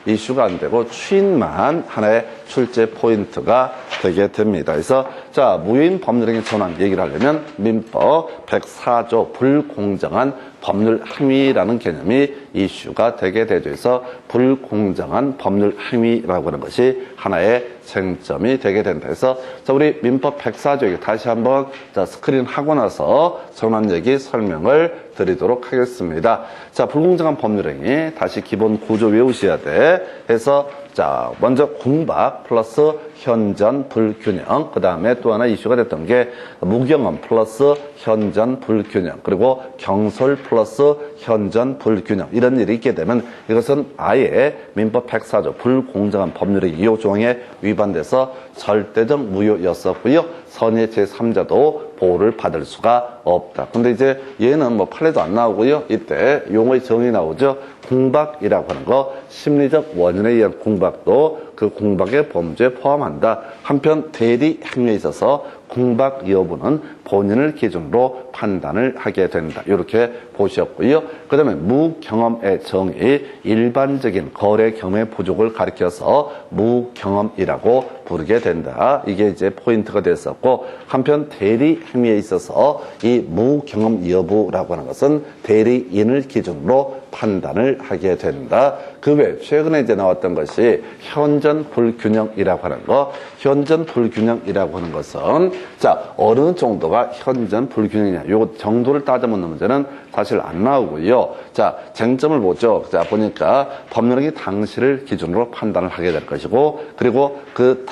이슈가 안 되고 추인만 하나의 출제 포인트가 되게 됩니다. 그래서 자, 무효인 법률 행위 전환 얘기를 하려면 민법 104조 불공정한 법률 행위라는 개념이 이슈가 되게 되죠. 그래서 불공정한 법률 행위라고 하는 것이 하나의 쟁점이 되게 된다. 그래서 자, 우리 민법 104조 다시 한번 자, 스크린 하고 나서 전환 얘기 설명을 드리도록 하겠습니다. 자, 불공정한 법률행위 다시 기본 구조 외우셔야 돼. 해서 자, 먼저 공박 플러스 현전 불균형, 그 다음에 또 하나 이슈가 됐던 게 무경험 플러스 현전 불균형, 그리고 경솔 플러스 현전 불균형, 이런 일이 있게 되면 이것은 아예 민법 104조 불공정한 법률의 이요 조항에 위반돼서 절대적 무효였었고요. 선의 제3자도 보호를 받을 수가 없다. 근데 이제 얘는 뭐 판례도 안 나오고요. 이때 용어의 정의 나오죠. 공박이라고 하는 거, 심리적 원인에 의한 공박도 그 공박의 범죄에 포함한다. 한편 대리 행위에 있어서 공박 여부는 본인을 기준으로 판단을 하게 된다. 이렇게 보셨고요. 그 다음에 무경험의 정의, 일반적인 거래 경험의 부족을 가리켜서 무경험이라고 부르게 된다. 이게 이제 포인트가 됐었고, 한편 대리 행위에 있어서 이 무경험 여부라고 하는 것은 대리인을 기준으로 판단을 하게 된다. 그 외 최근에 이제 나왔던 것이 현전 불균형이라고 하는 거. 현전 불균형이라고 하는 것은 자, 어느 정도가 현전 불균형이냐, 요 정도를 따져묻는 문제는 사실 안 나오고요. 자, 쟁점을 보죠. 자, 보니까 법률행위 당시를 기준으로 판단을 하게 될 것이고, 그리고 그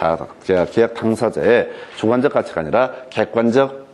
계약 당사자의 주관적 가치가 아니라 객관적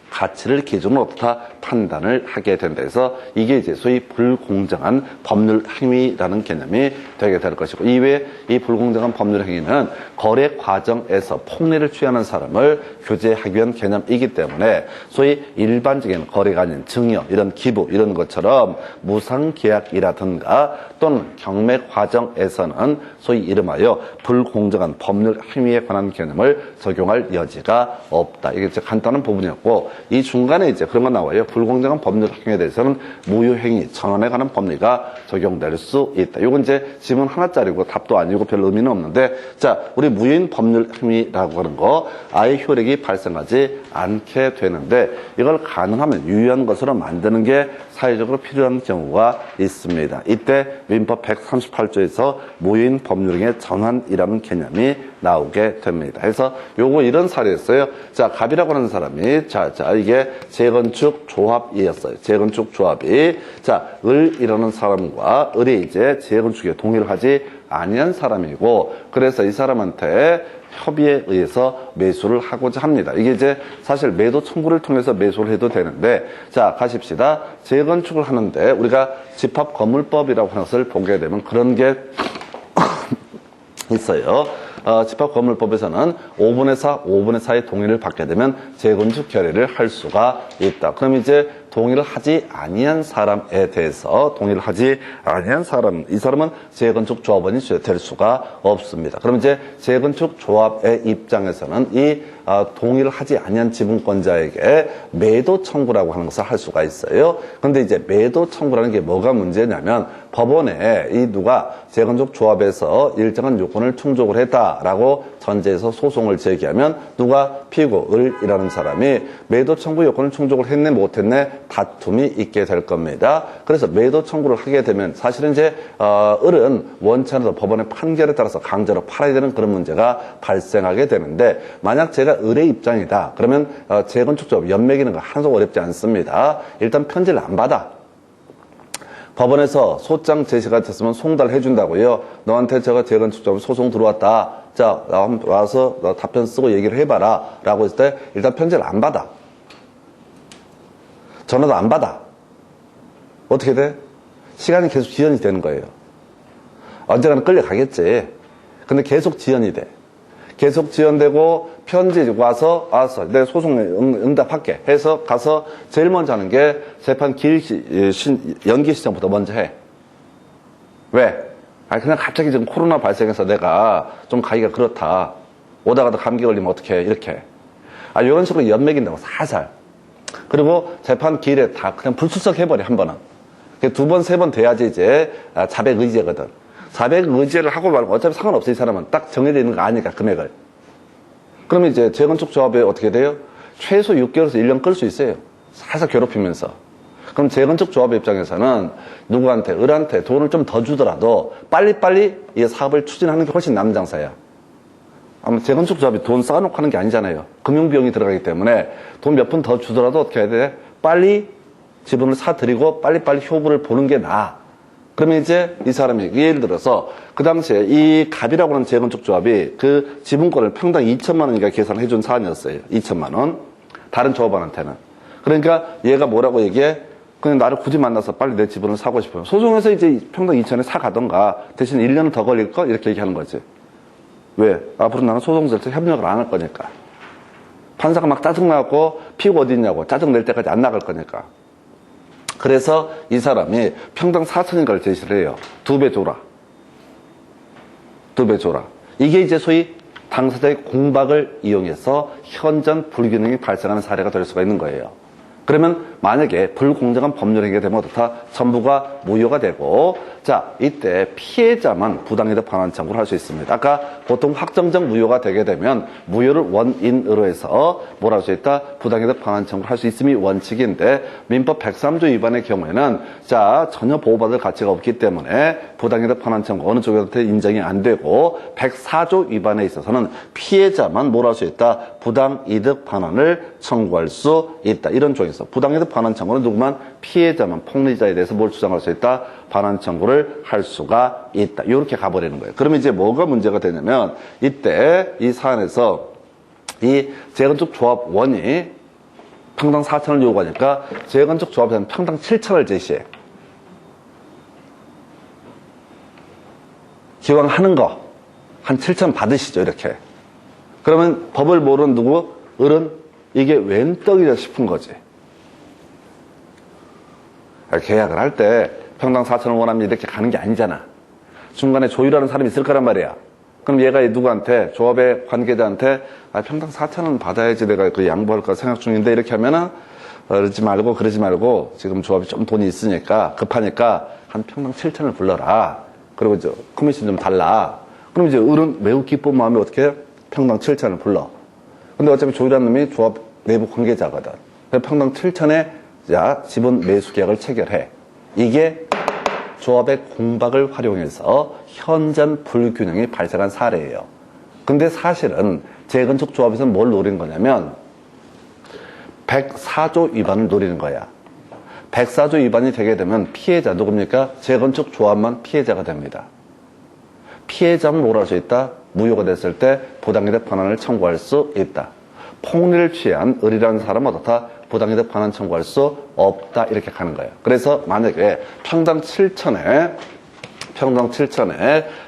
가치를 기준으로 어떻다 판단을 하게 된다. 해서 이게 이제 소위 불공정한 법률 행위라는 개념이 되게 될 것이고, 이외에 이 불공정한 법률 행위는 거래 과정에서 폭리를 취하는 사람을 규제하기 위한 개념이기 때문에 소위 일반적인 거래가 아닌 증여, 이런 기부, 이런 것처럼 무상계약이라든가 또는 경매 과정에서는 소위 이름하여 불공정한 법률 행위에 관한 개념을 적용할 여지가 없다. 이게 이제 간단한 부분이었고, 이 중간에 이제 그런 거 나와요. 불공정한 법률 행위에 대해서는 무효행위, 전환에 관한 법리가 적용될 수 있다. 이건 이제 지문 하나짜리고 답도 아니고 별 의미는 없는데, 자, 우리 무효인 법률 행위라고 하는 거 아예 효력이 발생하지 않게 되는데, 이걸 가능하면 유효한 것으로 만드는 게 사회적으로 필요한 경우가 있습니다. 이때 민법 138조에서 무효인 법률행위의 전환이라는 개념이 나오게 됩니다. 그래서 요거 이런 사례였어요. 자, 갑이라고 하는 사람이 자, 이게 재건축 조합이었어요. 재건축 조합이 자, 을이라는 사람과 을이 이제 재건축에 동의를 하지 아니한 사람이고, 그래서 이 사람한테 협의에 의해서 매수를 하고자 합니다. 이게 이제 사실 매도 청구를 통해서 매수를 해도 되는데, 자, 가십시다. 재건축을 하는데 우리가 집합건물법이라고 하는 것을 보게 되면 그런 게 있어요. 집합건물법에서는 5분의 4, 5분의 4의 동의를 받게 되면 재건축 결의를 할 수가 있다. 그럼 이제 동의를 하지 아니한 사람에 대해서 동의를 하지 아니한 사람, 이 사람은 재건축 조합원이 될 수가 없습니다. 그럼 이제 재건축 조합의 입장에서는 이 동의를 하지 아니한 지분권자에게 매도 청구라고 하는 것을 할 수가 있어요. 그런데 이제 매도 청구라는 게 뭐가 문제냐면, 법원에 이 누가 재건축 조합에서 일정한 요건을 충족을 했다라고 전제해서 소송을 제기하면 누가 피고 을이라는 사람이 매도 청구 요건을 충족을 했네 못했네 다툼이 있게 될 겁니다. 그래서 매도 청구를 하게 되면 사실은 이제 을은 원치 않아도 법원의 판결에 따라서 강제로 팔아야 되는 그런 문제가 발생하게 되는데, 만약 제가 을의 입장이다 그러면 재건축 조합 연맥이는 거 하나도 어렵지 않습니다. 일단 편지를 안 받아. 법원에서 소장 제시가 됐으면 송달 해준다고요. 너한테 제가 재건축 소송 들어왔다. 자, 와서 너 답변 쓰고 얘기를 해봐라. 라고 했을 때 일단 편지를 안 받아. 전화도 안 받아. 어떻게 돼? 시간이 계속 지연이 되는 거예요. 언젠가는 끌려가겠지. 근데 계속 지연이 돼. 계속 지연되고 편지 와서 내 소송에 응답할게 해서 가서 제일 먼저 하는 게 재판 연기 신청부터 먼저 해. 왜? 그냥 갑자기 지금 코로나 발생해서 내가 좀 가기가 그렇다. 오다가도 감기 걸리면 어떡해. 이렇게. 이런 식으로 연맥인다고 살살. 그리고 재판 기일에 다 그냥 불출석해버려, 한 번은. 두 번, 세 번 돼야지 이제 자백 의제거든. 자백 의제를 하고 말고 어차피 상관없어. 이 사람은 딱 정해져 있는 거 아니까, 금액을. 그러면 이제 재건축 조합에 어떻게 돼요? 최소 6개월에서 1년 끌 수 있어요. 살살 괴롭히면서. 그럼 재건축 조합의 입장에서는 누구한테, 을한테 돈을 좀 더 주더라도 빨리빨리 이 사업을 추진하는 게 훨씬 남장사야. 아마 재건축 조합이 돈 쌓아놓고 하는 게 아니잖아요. 금융비용이 들어가기 때문에 돈 몇 푼 더 주더라도 어떻게 해야 돼? 빨리 지분을 사들이고 빨리빨리 효부를 보는 게 나아. 그러면 이제 이 사람이 예를 들어서 그 당시에 이 갑이라고 하는 재건축 조합이 그 지분권을 평당 2천만 원이니까 계산해 준 사안이었어요. 2천만 원. 다른 조합원한테는. 그러니까 얘가 뭐라고 얘기해? 그냥 나를 굳이 만나서 빨리 내 지분을 사고 싶어요. 소송에서 이제 평당 2천에 사가던가 대신 1년은 더 걸릴 거? 이렇게 얘기하는 거지. 왜? 앞으로 나는 소송 절차 협력을 안 할 거니까. 판사가 막 짜증나고 피고 어디 있냐고 짜증 낼 때까지 안 나갈 거니까. 그래서 이 사람이 평당 4천인가를 제시를 해요. 2배 줘라. 2배 줘라. 이게 이제 소위 당사자의 공박을 이용해서 현전 불균형이 발생하는 사례가 될 수가 있는 거예요. 그러면 만약에 불공정한 법률 행위가 되면 어떻다? 전부가 무효가 되고, 자, 이때 피해자만 부당이득 반환 청구를 할 수 있습니다. 아까 보통 확정적 무효가 되게 되면 무효를 원인으로 해서 뭘 할 수 있다? 부당이득 반환 청구를 할 수 있음이 원칙인데, 민법 103조 위반의 경우에는 자, 전혀 보호받을 가치가 없기 때문에 부당이득 반환 청구 어느 쪽한테 인정이 안 되고, 104조 위반에 있어서는 피해자만 뭘 할 수 있다? 부당이득 반환을 청구할 수 있다. 이런 쪽이 있어. 부당이득 반환 청구는 누구만? 피해자만, 폭리자에 대해서 뭘 주장할 수 있다? 반환 청구를 할 수가 있다. 이렇게 가버리는 거예요. 그러면 이제 뭐가 문제가 되냐면 이때 이 사안에서 이 재건축 조합원이 평당 4천을 요구하니까 재건축 조합에서는 평당 7천을 제시해. 기왕 하는 거 한 7천 받으시죠. 이렇게. 그러면 법을 모르는 누구? 을은 이게 웬 떡이냐 싶은 거지. 계약을 할 때 평당 4천을 원합니다 이렇게 가는 게 아니잖아. 중간에 조율하는 사람이 있을 거란 말이야. 그럼 얘가 누구한테, 조합의 관계자한테 평당 4천은 받아야지 내가 그 양보할까 생각 중인데 이렇게 하면은 그러지 말고 지금 조합이 좀 돈이 있으니까 급하니까 한 평당 7천을 불러라. 그리고 이제 커미션 좀 달라. 그럼 이제 을은 매우 기쁜 마음에 어떻게 해? 평당 7천을 불러. 근데 어차피 조율하는 놈이 조합 내부 관계자거든. 평당 7천에 자, 지분 매수 계약을 체결해. 이게 조합의 공박을 활용해서 현전 불균형이 발생한 사례예요. 근데 사실은 재건축 조합에서는 뭘 노리는 거냐면 104조 위반을 노리는 거야. 104조 위반이 되게 되면 피해자 누굽니까? 재건축 조합만 피해자가 됩니다. 피해자는 뭘 할 수 있다? 무효가 됐을 때 부당이득 반환을 청구할 수 있다. 폭리를 취한 을이라는 사람은 어떻다? 부당이득 반환 청구할 수 없다. 이렇게 가는 거예요. 그래서 만약에 평당 7천에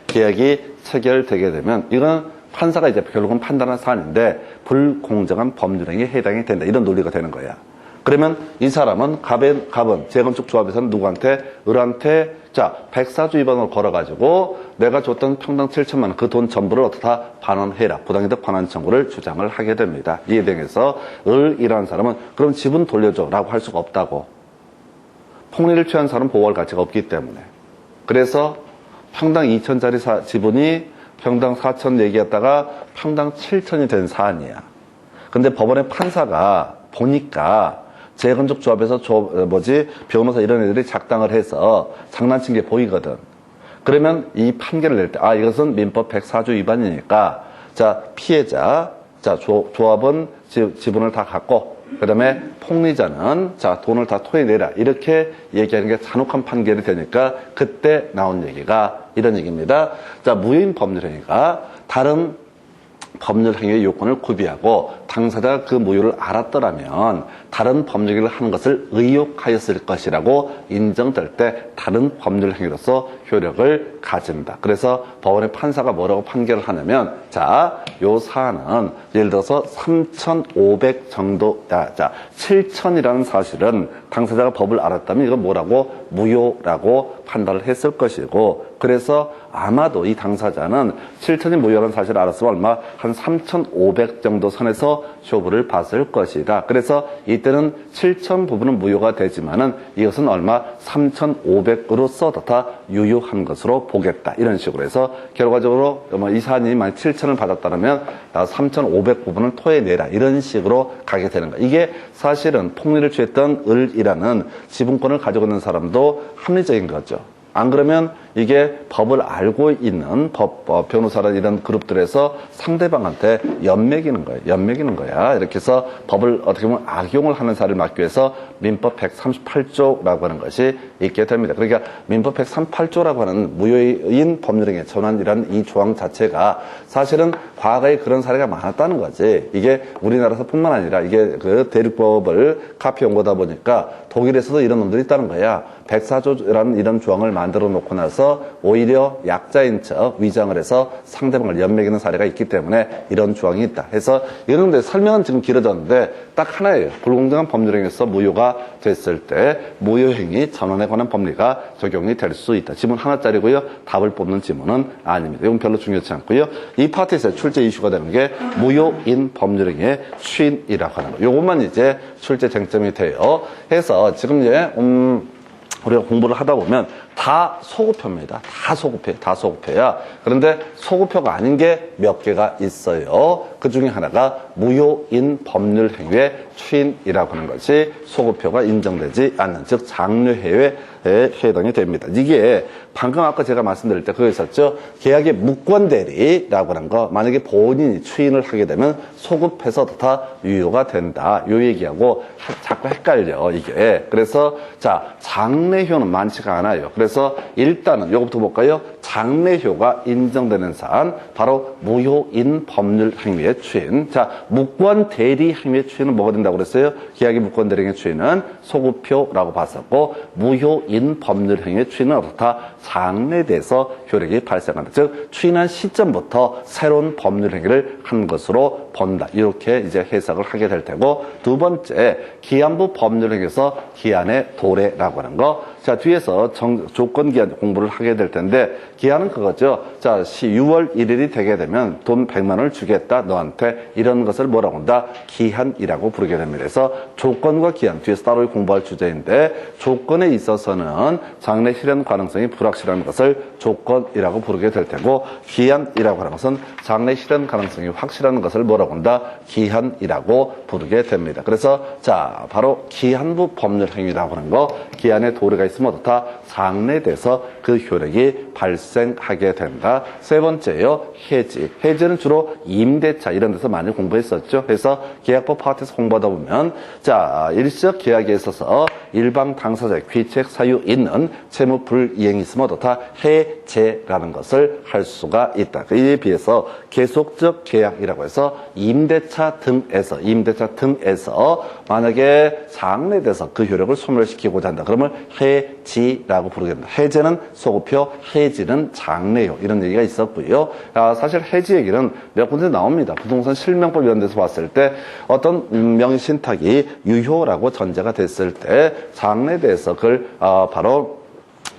계약이 체결되게 되면 이건 판사가 이제 결국은 판단한 사안인데 불공정한 법률행위에 해당이 된다. 이런 논리가 되는 거야. 그러면 이 사람은 갑은 재건축 조합에서는 누구한테? 을한테 자 104조 위반을 걸어가지고 내가 줬던 평당 7천만 원 그 돈 전부를 어떻다 반환해라. 부당이득 반환 청구를 주장을 하게 됩니다. 이에 대해서 을이라는 사람은 그럼 지분 돌려줘 라고 할 수가 없다고. 폭리를 취한 사람은 보호할 가치가 없기 때문에. 그래서 평당 2천짜리 지분이 평당 4천 얘기했다가 평당 7천이 된 사안이야. 근데 법원의 판사가 보니까 재건축 조합에서 변호사 이런 애들이 작당을 해서 장난친 게 보이거든. 그러면 이 판결을 낼 때, 이것은 민법 104조 위반이니까, 자, 피해자, 자, 조합은 지분을 다 갖고, 그 다음에 폭리자는, 자, 돈을 다 토해내라. 이렇게 얘기하는 게 잔혹한 판결이 되니까, 그때 나온 얘기가 이런 얘기입니다. 자, 무효인 법률행위가 다른 법률 행위의 요건을 구비하고 당사자가 그 무효를 알았더라면 다른 법률 행위를 하는 것을 의욕하였을 것이라고 인정될 때 다른 법률 행위로서 효력을 가진다. 그래서 법원의 판사가 뭐라고 판결을 하냐면 자, 요 사안은 예를 들어서 3,500 정도, 자, 7,000이라는 사실은 당사자가 법을 알았다면 이건 뭐라고? 무효라고 판단을 했을 것이고 그래서 아마도 이 당사자는 7천이 무효라는 사실을 알았으면 얼마? 한 3,500 정도 선에서 쇼부를 봤을 것이다. 그래서 이때는 7천 부분은 무효가 되지만은 이것은 얼마? 3,500으로서 다 유효한 것으로 보겠다. 이런 식으로 해서 결과적으로 이 사안이 만약 7천을 받았다면 3,500 부분을 토해내라. 이런 식으로 가게 되는 거야. 이게 사실은 폭리를 취했던 을이라는 지분권을 가지고 있는 사람도 합리적인 거죠. 안 그러면 이게 법을 알고 있는 변호사나 이런 그룹들에서 상대방한테 연맥이는 거예요. 연맥이는 거야. 이렇게 해서 법을 어떻게 보면 악용을 하는 사례를 막기 위해서 민법 138조라고 하는 것이 있게 됩니다. 그러니까 민법 138조라고 하는 무효인 법률행위 전환이라는 이 조항 자체가 사실은 과거에 그런 사례가 많았다는 거지. 이게 우리나라에서뿐만 아니라 이게 그 대륙법을 카피한 거다 보니까 독일에서도 이런 놈들이 있다는 거야. 104조라는 이런 조항을 만들어 놓고 나서 오히려 약자인 척 위장을 해서 상대방을 연맥이는 사례가 있기 때문에 이런 조항이 있다. 해서 이런 데 설명은 지금 길어졌는데 딱 하나예요. 불공정한 법률행위에서 무효가 됐을 때 무효행위 전환에 관한 법리가 적용이 될 수 있다. 지문 하나짜리고요. 답을 뽑는 지문은 아닙니다. 이건 별로 중요치 않고요. 이 파트에서 출제 이슈가 되는 게 무효인 법률행위의 추인이라고 하는 거. 요것만 이제 출제 쟁점이 돼요. 해서 지금 이제 우리가 공부를 하다 보면 다 소급표입니다. 다 소급표, 다 소급표야. 그런데 소급표가 아닌 게 몇 개가 있어요. 그 중에 하나가 무효인 법률 행위의 추인이라고 하는 것이 소급표가 인정되지 않는, 즉 장려해외에 해당이 됩니다. 이게 방금 아까 제가 말씀드릴 때 그거 있었죠. 계약의 무권대리라고 하는 거, 만약에 본인이 추인을 하게 되면 소급해서 다 유효가 된다. 요 얘기하고 자꾸 헷갈려, 이게. 그래서 자, 장래효는 많지가 않아요. 그래서 일단은 요거부터 볼까요? 장래효가 인정되는 사안, 바로 무효인 법률 행위의 추인. 자, 무권대리 행위의 추인은 뭐가 된다고 그랬어요? 계약의 무권대리 행위의 추인은 소급표라고 봤었고, 무효인 법률 행위의 추인은 어떻다? 장래돼서 효력이 발생한다. 즉, 추인한 시점부터 새로운 법률 행위를 한 것으로 본다. 이렇게 이제 해석을 하게 될 테고, 두 번째, 기한부 법률 행위에서 기한의 도래라고 하는 거. 자, 뒤에서 조건 기한 공부를 하게 될 텐데, 기한은 그거죠. 자, 6월 1일이 되게 되면 돈 100만 원을 주겠다, 너한테. 이런 것을 뭐라고 한다? 기한이라고 부르게 됩니다. 그래서 조건과 기한, 뒤에서 따로 공부할 주제인데, 조건에 있어서는 장래 실현 가능성이 불확실한 것을 조건이라고 부르게 될 테고, 기한이라고 하는 것은 장래 실현 가능성이 확실한 것을 뭐라고 한다? 기한이라고 부르게 됩니다. 그래서 자, 바로 기한부 법률 행위라고 하는 거, 기한의 도래가 있으면 어떻다? 장래돼서 그 효력이 발생하게 된다. 세 번째요, 해지. 해지는 주로 임대차 이런 데서 많이 공부했었죠. 그래서 계약법 파트에서 공부하다 보면, 자, 일시적 계약에 있어서 일방 당사자의 귀책 사유 있는 채무 불이행이 있으면 어떻다? 해제라는 것을 할 수가 있다. 이에 비해서 계속적 계약이라고 해서 임대차 등에서 만약에 장래돼서 그 효력을 소멸시키고자 한다. 그러면 해지라고 부르게 된다. 해제는 소급표, 해지는 장래요. 이런 얘기가 있었고요. 사실 해지 얘기는 몇 군데 나옵니다. 부동산 실명법 이런 데서 봤을 때 어떤 명의신탁이 유효라고 전제가 됐을 때 장래돼서 그걸 바로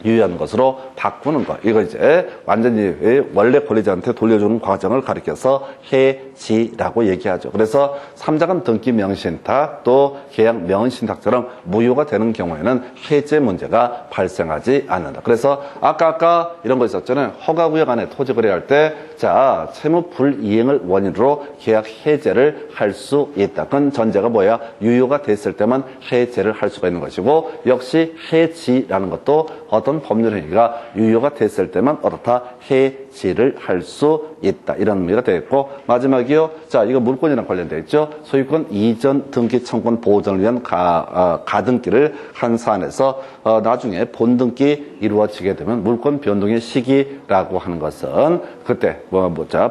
유효한 것으로 바꾸는 것. 이거 이제 완전히 원래 권리자한테 돌려주는 과정을 가리켜서 해지라고 얘기하죠. 그래서 3자간 등기 명의신탁 또 계약 명의신탁처럼 무효가 되는 경우에는 해제 문제가 발생하지 않는다. 그래서 아까 이런 거 있었잖아요. 허가구역 안에 토지 거래할 때 자, 채무 불이행을 원인으로 계약 해제를 할 수 있다. 그건 전제가 뭐야? 유효가 됐을 때만 해제를 할 수가 있는 것이고, 역시 해지라는 것도 어떤 법률 행위가 유효가 됐을 때만 어떻다? 해지를 할 수 있다. 이런 의미가 되겠고, 마지막이요. 자, 이거 물권이랑 관련되어 있죠. 소유권 이전 등기 청구권 보전을 위한 가등기를 한 사안에서 나중에 본등기 이루어지게 되면 물권 변동의 시기라고 하는 것은 그때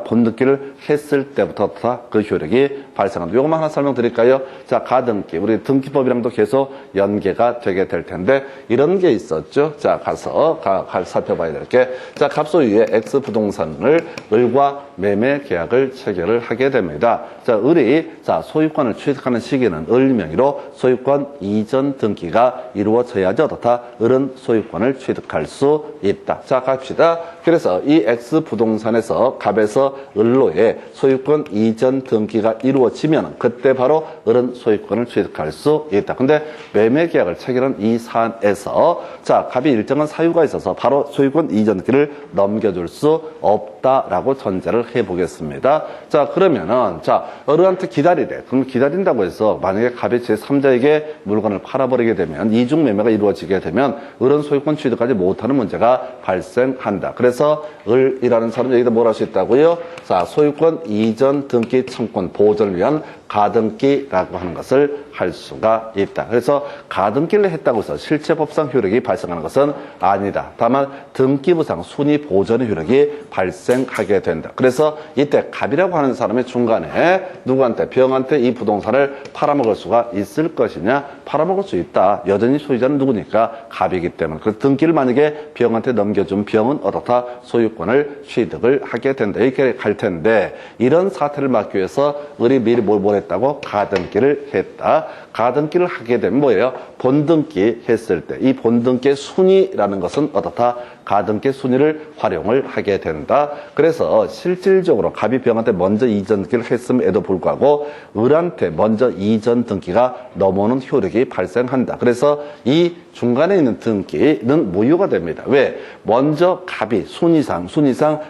본등기를 했을 때부터 그 효력이 발생한다. 이것만 하나 설명드릴까요? 자, 가등기. 우리 등기법이랑도 계속 연계가 되게 될 텐데, 이런 게 있었죠. 자, 가서 살펴봐야 될 게, 자, 갑소유의 X부동산을 을과 매매 계약을 체결을 하게 됩니다. 자, 을이 소유권을 취득하는 시기는 을 명의로 소유권 이전 등기가 이루어져야지 어떻다? 을은 소유권을 취득할 수 있다. 자, 갑시다. 그래서 이 X부동산에서 갑에서 을로의 소유권 이전 등기가 이루어지면 그때 바로 을은 소유권을 취득할 수 있다. 근데 매매 계약을 체결한 이 사안에서 자, 갑이 일정한 사유가 있어서 바로 소유권 이전 등기를 넘겨줄 수 수 없다라고 전제를 해보겠습니다. 자, 그러면은, 자, 어른한테 기다리래. 그럼 기다린다고 해서 만약에 갑이 제3자에게 물건을 팔아버리게 되면, 이중 매매가 이루어지게 되면, 어른 소유권 취득하지 못하는 문제가 발생한다. 그래서, 을이라는 사람은 여기다 뭘 할 수 있다고요? 자, 소유권 이전 등기 청권 보존을 위한 가등기라고 하는 것을 할 수가 있다. 그래서 가등기를 했다고 해서 실체법상 효력이 발생하는 것은 아니다. 다만 등기부상 순위 보존의 효력이 발생하게 된다. 그래서 이때 갑이라고 하는 사람이 중간에 누구한테 병한테 이 부동산을 팔아먹을 수가 있을 것이냐? 팔아먹을 수 있다. 여전히 소유자는 누구니까 갑이기 때문에. 그래서 등기를 만약에 병한테 넘겨준 병은 어떻다? 소유권을 취득을 하게 된다. 이렇게 갈 텐데 이런 사태를 막기 위해서 을이 미리 뭘 했다고? 가등기를 했다. 가등기를 하게 되면 뭐예요? 본등기 했을 때 이 본등기의 순위라는 것은 어떻다? 가등기 순위를 활용을 하게 된다. 그래서 실질적으로 갑이 병한테 먼저 이전 등기를 했음에도 불구하고 을한테 먼저 이전 등기가 넘어오는 효력이 발생한다. 그래서 이 중간에 있는 등기는 무효가 됩니다. 왜? 먼저 갑이 순위상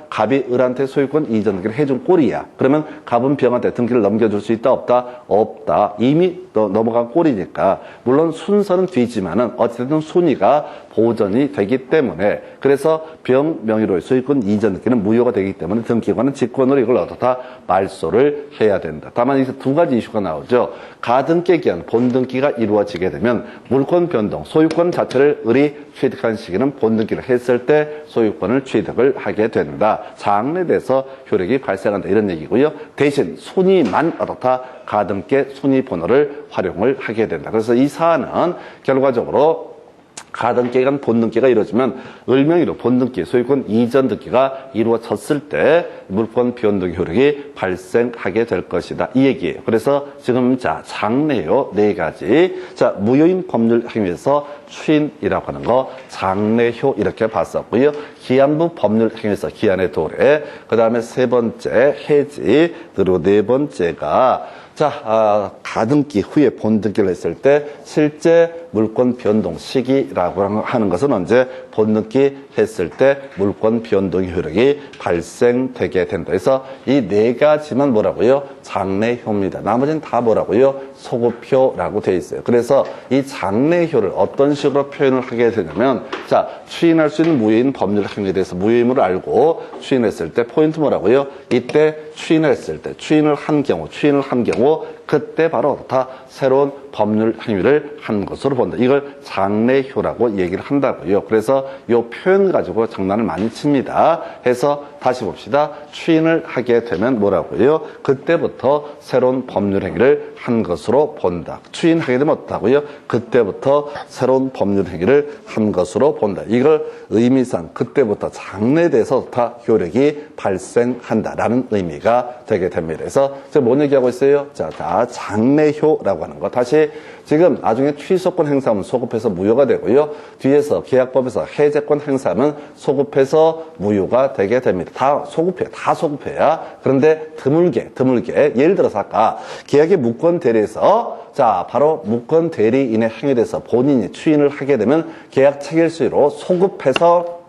갑이 을한테 소유권 이전 등기를 해준 꼴이야. 그러면 갑은 병한테 등기를 넘겨줄 수 있다 없다? 없다. 이미 넘어간 꼴이니까 물론 순서는 뒤지만은 어쨌든 순위가 보전이 되기 때문에 그래서 병 명의로의 소유권 이전 등기는 무효가 되기 때문에 등기관은 직권으로 이걸 어떻다? 말소를 해야 된다. 다만 여기서 두 가지 이슈가 나오죠. 가등기에 기한 본등기가 이루어지게 되면 물권 변동, 소유권 자체를 을이 취득한 시기는 본등기를 했을 때 소유권을 취득을 하게 된다. 장래돼서 효력이 발생한다. 이런 얘기고요. 대신 순위만 어떻다? 가등기 순위 번호를 활용을 하게 된다. 그래서 이 사안은 결과적으로 가등기가 본등기가 이루어지면 을명의로 본등기, 소유권 이전 등기가 이루어졌을 때 물권 변동 효력이 발생하게 될 것이다. 이 얘기예요. 그래서 지금 자 장래요 네 가지. 자 무효인 법률 행위에서 추인이라고 하는 거 장래효 이렇게 봤었고요. 기한부 법률 행위에서 기한의 도래. 그 다음에 세 번째 해지. 그리고 네 번째가 가등기 후에 본등기를 했을 때 실제 물권 변동 시기라고 하는 것은 언제 본등기 했을 때 물권 변동 효력이 발생되게 된다. 그래서 이 네 가지만 뭐라고요? 장래효입니다. 나머지는 다 뭐라고요? 소급효라고 되어 있어요. 그래서 이 장래효를 어떤 식으로 표현을 하게 되냐면 자 추인할 수 있는 무효인 법률 행위에 대해서 무효임을 알고 추인했을 때 포인트 뭐라고요? 이때 추인했을 때 추인을 한 경우 그때 바로 다 새로운 법률 행위를 한 것으로 본다. 이걸 장래효라고 얘기를 한다고요. 그래서 이 표현 가지고 장난을 많이 칩니다. 해서 다시 봅시다. 추인을 하게 되면 뭐라고요? 그때부터 새로운 법률 행위를 한 것으로 본다. 추인하게 되면 어떻다고요? 그때부터 새로운 법률 행위를 한 것으로 본다. 이걸 의미상 그때부터 장래돼서 다 효력이 발생한다라는 의미가 되게 됩니다. 그래서 제가 뭔 얘기하고 있어요? 자, 장래효라고 하는 거. 다시 지금 나중에 취소권 행사하면 소급해서 무효가 되고요. 뒤에서 계약법에서 해제권 행사하면 소급해서 무효가 되게 됩니다. 다 소급해야. 그런데 드물게 예를 들어서 아까 계약의 무권 대리에서 자 바로 무권 대리인의 행위에 대해서 본인이 추인을 하게 되면 계약 체결 수위로 소급해서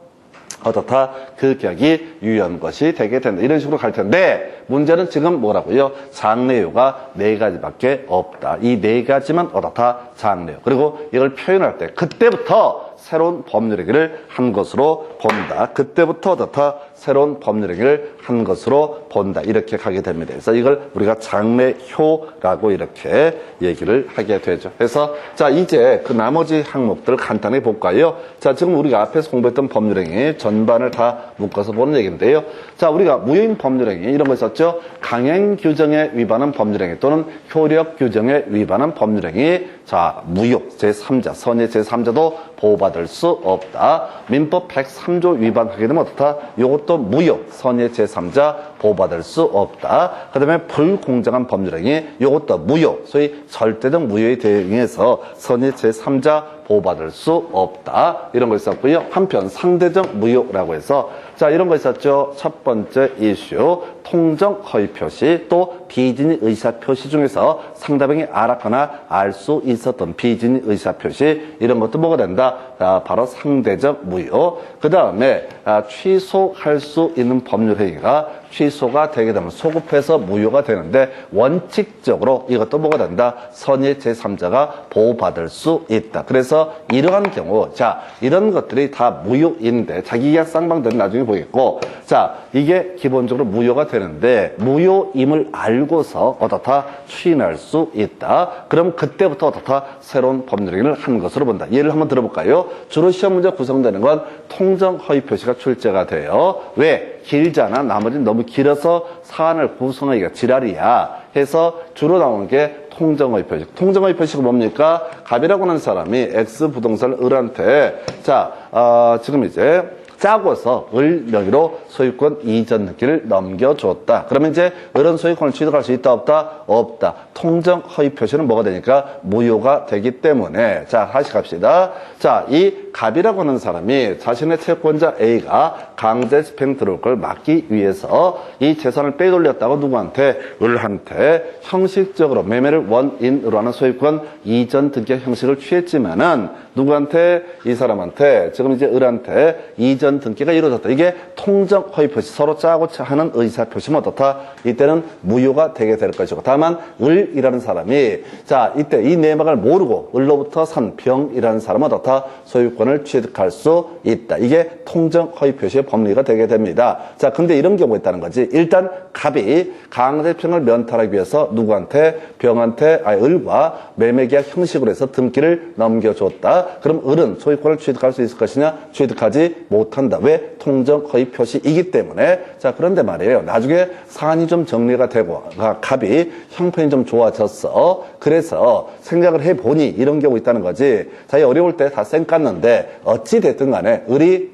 어떻다? 그 계약이 유효한 것이 되게 된다. 이런 식으로 갈 텐데 문제는 지금 뭐라고요? 장래효가 네 가지밖에 없다. 이 네 가지만 어떻다? 장래효. 그리고 이걸 표현할 때 그때부터 새로운 법률 행위를 한 것으로 본다. 그때부터 어떻다? 새로운 법률 행위를 한 것으로 본다. 이렇게 가게 됩니다. 그래서 이걸 우리가 장래효라고 이렇게 얘기를 하게 되죠. 그래서 자 이제 그 나머지 항목들을 간단히 볼까요? 자 지금 우리가 앞에서 공부했던 법률 행위 전반을 다 묶어서 보는 얘기인데요. 자 우리가 무효인 법률 행위 이런 거 있었죠. 강행 규정에 위반한 법률 행위 또는 효력 규정에 위반한 법률 행위. 자 무효 제3자 선의 제3자도 보호받을 수 없다. 민법 103조 위반하게 되면 어떻다? 이것도 무효 선의 제3자 보호받을 수 없다. 그 다음에 불공정한 법률 행위 이것도 무효 소위 절대적 무효에 대응해서 선의 제3자 보호받을 수 없다. 이런 거 있었고요. 한편 상대적 무효라고 해서 자 이런 거 있었죠. 첫 번째 이슈 통정 허위 표시, 또 비진의 의사 표시 중에서 상대방이 알았거나 알 수 있었던 비진의 의사 표시, 이런 것도 뭐가 된다? 바로 상대적 무효. 그 다음에 취소할 수 있는 법률 행위가 취소가 되게 되면 소급해서 무효가 되는데, 원칙적으로 이것도 뭐가 된다? 선의 제3자가 보호받을 수 있다. 그래서 이러한 경우, 자, 이런 것들이 다 무효인데, 자기계약 쌍방들은 나중에 보겠고, 자, 이게 기본적으로 무효가 되는데, 무효임을 알고서 어떻다? 추인할 수 있다. 그럼 그때부터 어떻다? 새로운 법률 행위를 한 것으로 본다. 예를 한번 들어볼까요? 주로 시험 문제 구성되는 건 통정 허위 표시가 출제가 돼요. 왜? 길잖아. 나머지는 너무 길어서 사안을 구성하기가 지랄이야 해서 주로 나오는 게 통정허위 표시. 통정허위 표시가 뭡니까? 갑이라고 하는 사람이 X 부동산을 을한테, 자, 지금 이제 짜고서 을 명의로 소유권 이전 등기를 넘겨줬다. 그러면 이제 을은 소유권을 취득할 수 있다, 없다? 없다. 통정 허위 표시는 뭐가 되니까? 무효가 되기 때문에. 자, 다시 갑시다. 자, 이 갑이라고 하는 사람이 자신의 채권자 A가 강제 집행 들어올 걸 막기 위해서 이 재산을 빼돌렸다고 누구한테? 을한테 형식적으로 매매를 원인으로 하는 소유권 이전 등기 형식을 취했지만은 누구한테? 이 사람한테, 지금 이제 을한테 이전 등기가 이루어졌다. 이게 통정 허위 표시, 서로 짜고자 하는 의사 표시면 어떻다? 이때는 무효가 되게 될 것이고, 다만 을이라는 사람이, 자, 이때 이 내막을 모르고 을로부터 산 병이라는 사람은 어떻다? 소유권을 취득할 수 있다. 이게 통정 허위 표시의 법리가 되게 됩니다. 자, 근데 이런 경우가 있다는 거지. 일단 갑이 강제집행을 면탈하기 위해서 누구한테? 병한테, 을과 매매계약 형식으로 해서 등기를 넘겨줬다. 그럼 을은 소유권을 취득할 수 있을 것이냐? 취득하지 못한다. 왜? 통정 허위 표시이기 때문에. 자, 그런데 말이에요. 나중에 사안이 좀 정리가 되고 갑이 형편이 좀 좋아졌어. 그래서 생각을 해보니 이런 경우 있다는 거지. 자기 어려울 때 다 쌩 깠는데 어찌 됐든 간에 을이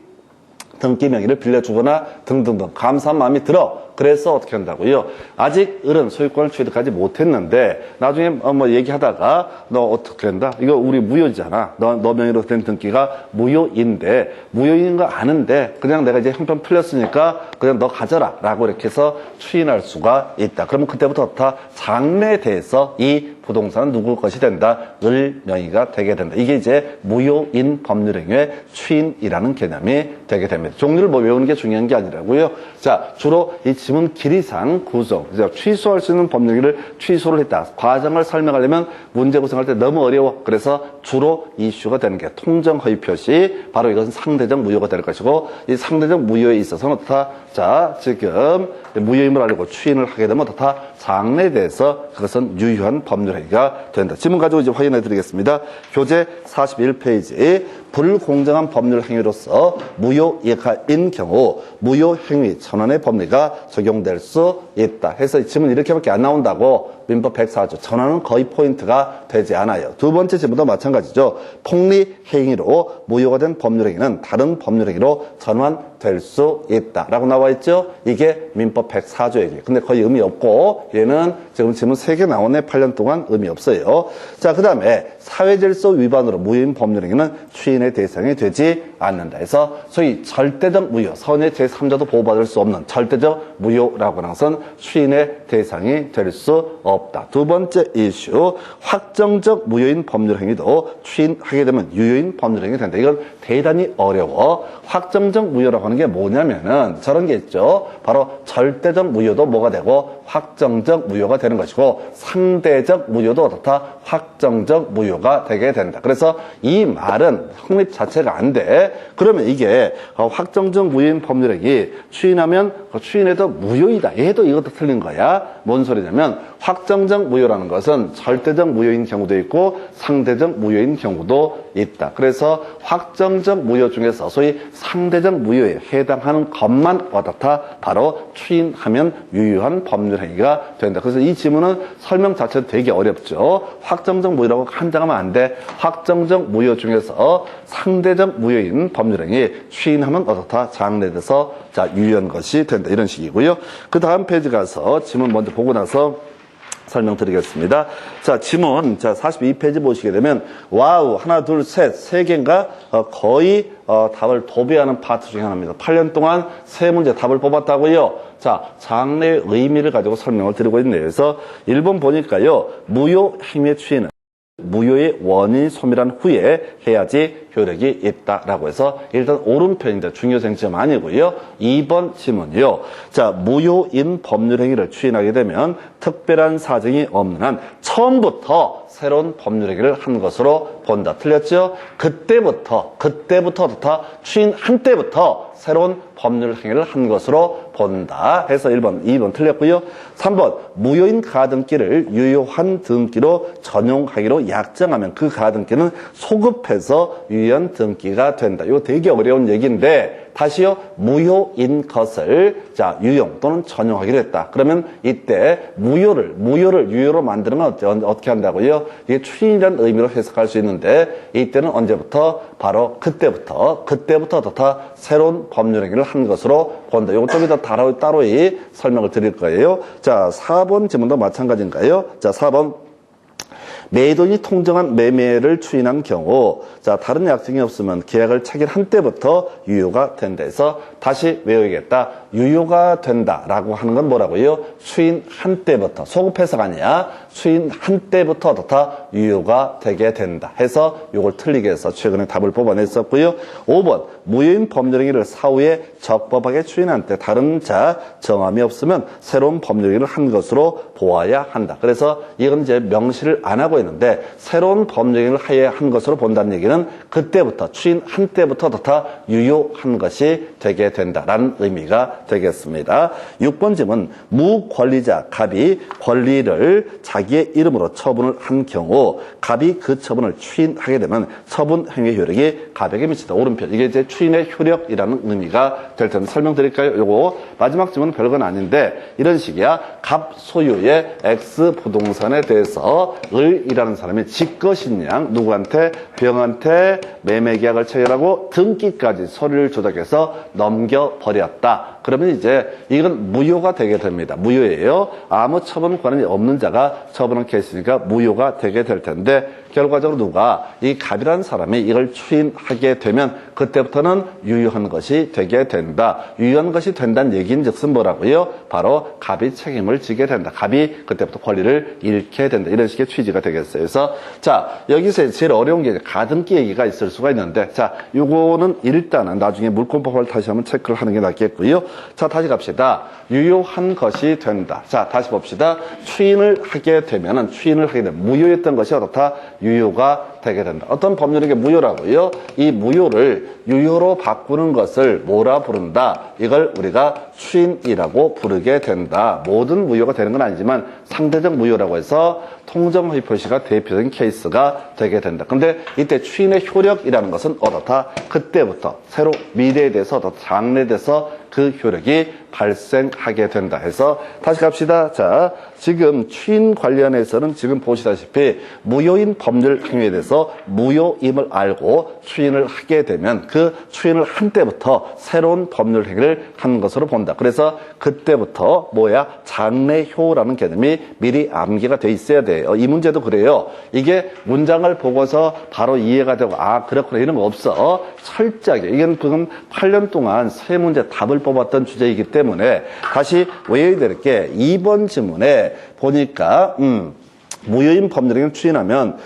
등기 명의를 빌려주거나 등등등 감사한 마음이 들어. 그래서 어떻게 한다고요? 아직 을은 소유권을 취득하지 못했는데 나중에 뭐 얘기하다가 너 어떻게 한다? 이거 우리 무효잖아. 너 명의로 된 등기가 무효인데, 무효인 거 아는데 그냥 내가 이제 형편 풀렸으니까 그냥 너 가져라 라고 이렇게 해서 추인할 수가 있다. 그러면 그때부터 다 장래에 대해서 이 부동산은 누구 것이 된다? 을 명의가 되게 된다. 이게 이제 무효인 법률행위의 추인이라는 개념이 되게 됩니다. 종류를 뭐 외우는 게 중요한 게 아니라고요. 자, 주로 이 지문 길이상 구성, 취소할 수 있는 법률행위를 취소를 했다. 과정을 설명하려면 문제 구성할 때 너무 어려워. 그래서 주로 이슈가 되는 게 통정 허위 표시, 바로 이것은 상대적 무효가 될 것이고, 이 상대적 무효에 있어서는 어떻다? 자, 지금 무효임을 알고 추인을 하게 되면 어떻다? 장래에 대해서 그것은 유효한 법률행위가 된다. 지문 가지고 이제 확인해 드리겠습니다. 교재 41페이지. 불공정한 법률행위로서 무효이하인 경우 무효행위 전환의 법리가 적용될 수 있다. 해서 지문 이렇게밖에 안 나온다고 민법 104조 전환은 거의 포인트가 되지 않아요. 두 번째 지문도 마찬가지죠. 폭리행위로 무효가 된 법률행위는 다른 법률행위로 전환될 수 있다 라고 나와 있죠. 이게 민법 104조 얘기. 근데 거의 의미 없고 얘는 지금 지문 3개 나오네. 8년 동안 의미 없어요. 자, 그 다음에 사회질서 위반으로 무효인 법률행위는 추인의 대상이 되지 않는다. 해서 소위 절대적 무효, 선의 제3자도 보호받을 수 없는 절대적 무효라고 하는 것은 추인의 대상이 될 수 없다. 두 번째 이슈, 확정적 무효인 법률행위도 추인하게 되면 유효인 법률행위가 된다. 이건 대단히 어려워. 확정적 무효라고 하는 게 뭐냐면은 저런 게 있죠. 바로 절대적 무효도 뭐가 되고 확정적 무효가 되는 것이고, 상대적 무효도 어떻다? 확정적 무효가 되게 된다. 그래서 이 말은 성립 자체가 안 돼. 그러면 이게 확정적 무효인 법률행위 추인하면 추인해도 무효이다. 얘도 이것도 틀린 거야. 뭔 소리냐면 확정적 무효라는 것은 절대적 무효인 경우도 있고 상대적 무효인 경우도 있다. 그래서 확정적 무효 중에서 소위 상대적 무효에 해당하는 것만 어떻다? 바로 추인하면 유효한 법률행위가 된다. 그래서 이 지문은 설명 자체도 되게 어렵죠. 확정적 무효라고 한정하면 안 돼. 확정적 무효 중에서 상대적 무효인 법률행위 추인하면 어떻다? 장래돼서 자 유효한 것이 된다. 이런 식이고요. 그 다음 페이지 가서 지문 먼저 보고 나서 설명드리겠습니다. 자, 지문, 자, 42페이지 보시게 되면, 와우, 하나, 둘, 셋, 세 개인가? 거의, 답을 도배하는 파트 중에 하나입니다. 8년 동안 세 문제 답을 뽑았다고요. 자, 장래의 의미를 가지고 설명을 드리고 있네요. 그래서 1번 보니까요, 무효 행위의 추이는 무효의 원인이 소멸한 후에 해야지 효력이 있다라고 해서 일단 오른편인데 중요 쟁점 아니고요. 2번 지문이요. 자, 무효인 법률 행위를 추인하게 되면 특별한 사정이 없는 한 처음부터 새로운 법률 행위를 한 것으로 본다. 틀렸죠? 그때부터 추인한 때부터 새로운 법률 행위를 한 것으로 본다. 해서 1번, 2번 틀렸고요. 3번, 무효인 가등기를 유효한 등기로 전용하기로 약정하면 그 가등기는 소급해서 유효한 등기가 된다. 이거 되게 어려운 얘기인데, 다시요, 무효인 것을, 자, 유용 또는 전용하기로 했다. 그러면 이때 무효를 유효로 만드는 건 어떻게 한다고요? 이게 추인이라는 의미로 해석할 수 있는데, 이때는 언제부터? 바로 그때부터 새로운 법률 행위를 한 것으로 본다. 이거 좀 이따 따로 설명을 드릴 거예요. 자, 4번 지문도 마찬가지인가요? 자, 4번. 매도인이 통정한 매매를 추인한 경우, 자, 다른 약정이 없으면 계약을 체결한 때부터 유효가 된다 해서 다시 외워야겠다. 유효가 된다라고 하는 건 뭐라고요? 추인한 때부터, 소급 해석 아니야. 추인한 때부터 유효가 되게 된다 해서 요걸 틀리게 해서 최근에 답을 뽑아냈었고요. 5번, 무효인 법률행위를 사후에 적법하게 추인한 때 다른 자 정함이 없으면 새로운 법률행위를 한 것으로 보아야 한다. 그래서 이건 이제 명시를 안 하고 있는데 새로운 법률행위를 하여야 한 것으로 본다는 얘기는 그때부터 추인한 때부터 유효한 것이 되게 된다라는 의미가 되겠습니다. 6번 질문, 무권리자 갑이 권리를 자기의 이름으로 처분을 한 경우 갑이 그 처분을 추인하게 되면 처분 행위 효력이 갑에게 미친다. 오른편. 이게 이제 추인의 효력이라는 의미가 될 텐데 설명드릴까요? 요거 마지막 질문은 별건 아닌데 이런 식이야. 갑 소유의 X 부동산에 대해서 을이라는 사람이 직거신양 누구한테? 병한테 매매계약을 체결하고 등기까지 서류를 조작해서 넘겨버렸다. 그러면 이제 이건 무효가 되게 됩니다. 무효예요. 아무 처분 권한이 없는 자가 처분한 케이스니까 무효가 되게 될 텐데 결과적으로 누가 이 갑이라는 사람이 이걸 추인하게 되면 그때부터는 유효한 것이 되게 된다. 유효한 것이 된다는 얘기인 즉슨 뭐라고요? 바로 갑이 책임을 지게 된다. 갑이 그때부터 권리를 잃게 된다. 이런 식의 취지가 되겠어요. 그래서 자, 여기서 제일 어려운 게 가등기 얘기가 있을 수가 있는데 자, 요거는 일단은 나중에 물권법을 다시 한번 체크를 하는 게 낫겠고요. 자, 다시 갑시다. 유효한 것이 된다. 자, 다시 봅시다. 추인을 하게 되면은 무효였던 것이 어떻다? 유효가 되게 된다. 어떤 법률에게 무효라고요? 이 무효를 유효로 바꾸는 것을 뭐라 부른다? 이걸 우리가 추인이라고 부르게 된다. 모든 무효가 되는 건 아니지만 상대적 무효라고 해서 통정허위 표시가 대표적인 케이스가 되게 된다. 근데 이때 추인의 효력이라는 것은 어떻다? 그때부터 새로 미래에 대해서 장래에 대해서 그 효력이 발생하게 된다 해서 다시 갑시다. 자, 지금 추인 관련해서는 지금 보시다시피 무효인 법률 행위에 대해서 무효임을 알고 추인을 하게 되면 그 추인을 한 때부터 새로운 법률 행위를 한 것으로 본다. 그래서 그때부터 장래효라는 개념이 미리 암기가 돼 있어야 돼요. 이 문제도 그래요. 이게 문장을 보고서 바로 이해가 되고 아 그렇구나 이런 거 없어. 철저하게 이건 지금 8년 동안 세 문제 답을 뽑았던 주제이기 때문에 다시 외워야 될 게 2번 지문에 보니까 무효인 법률행위를 추인하면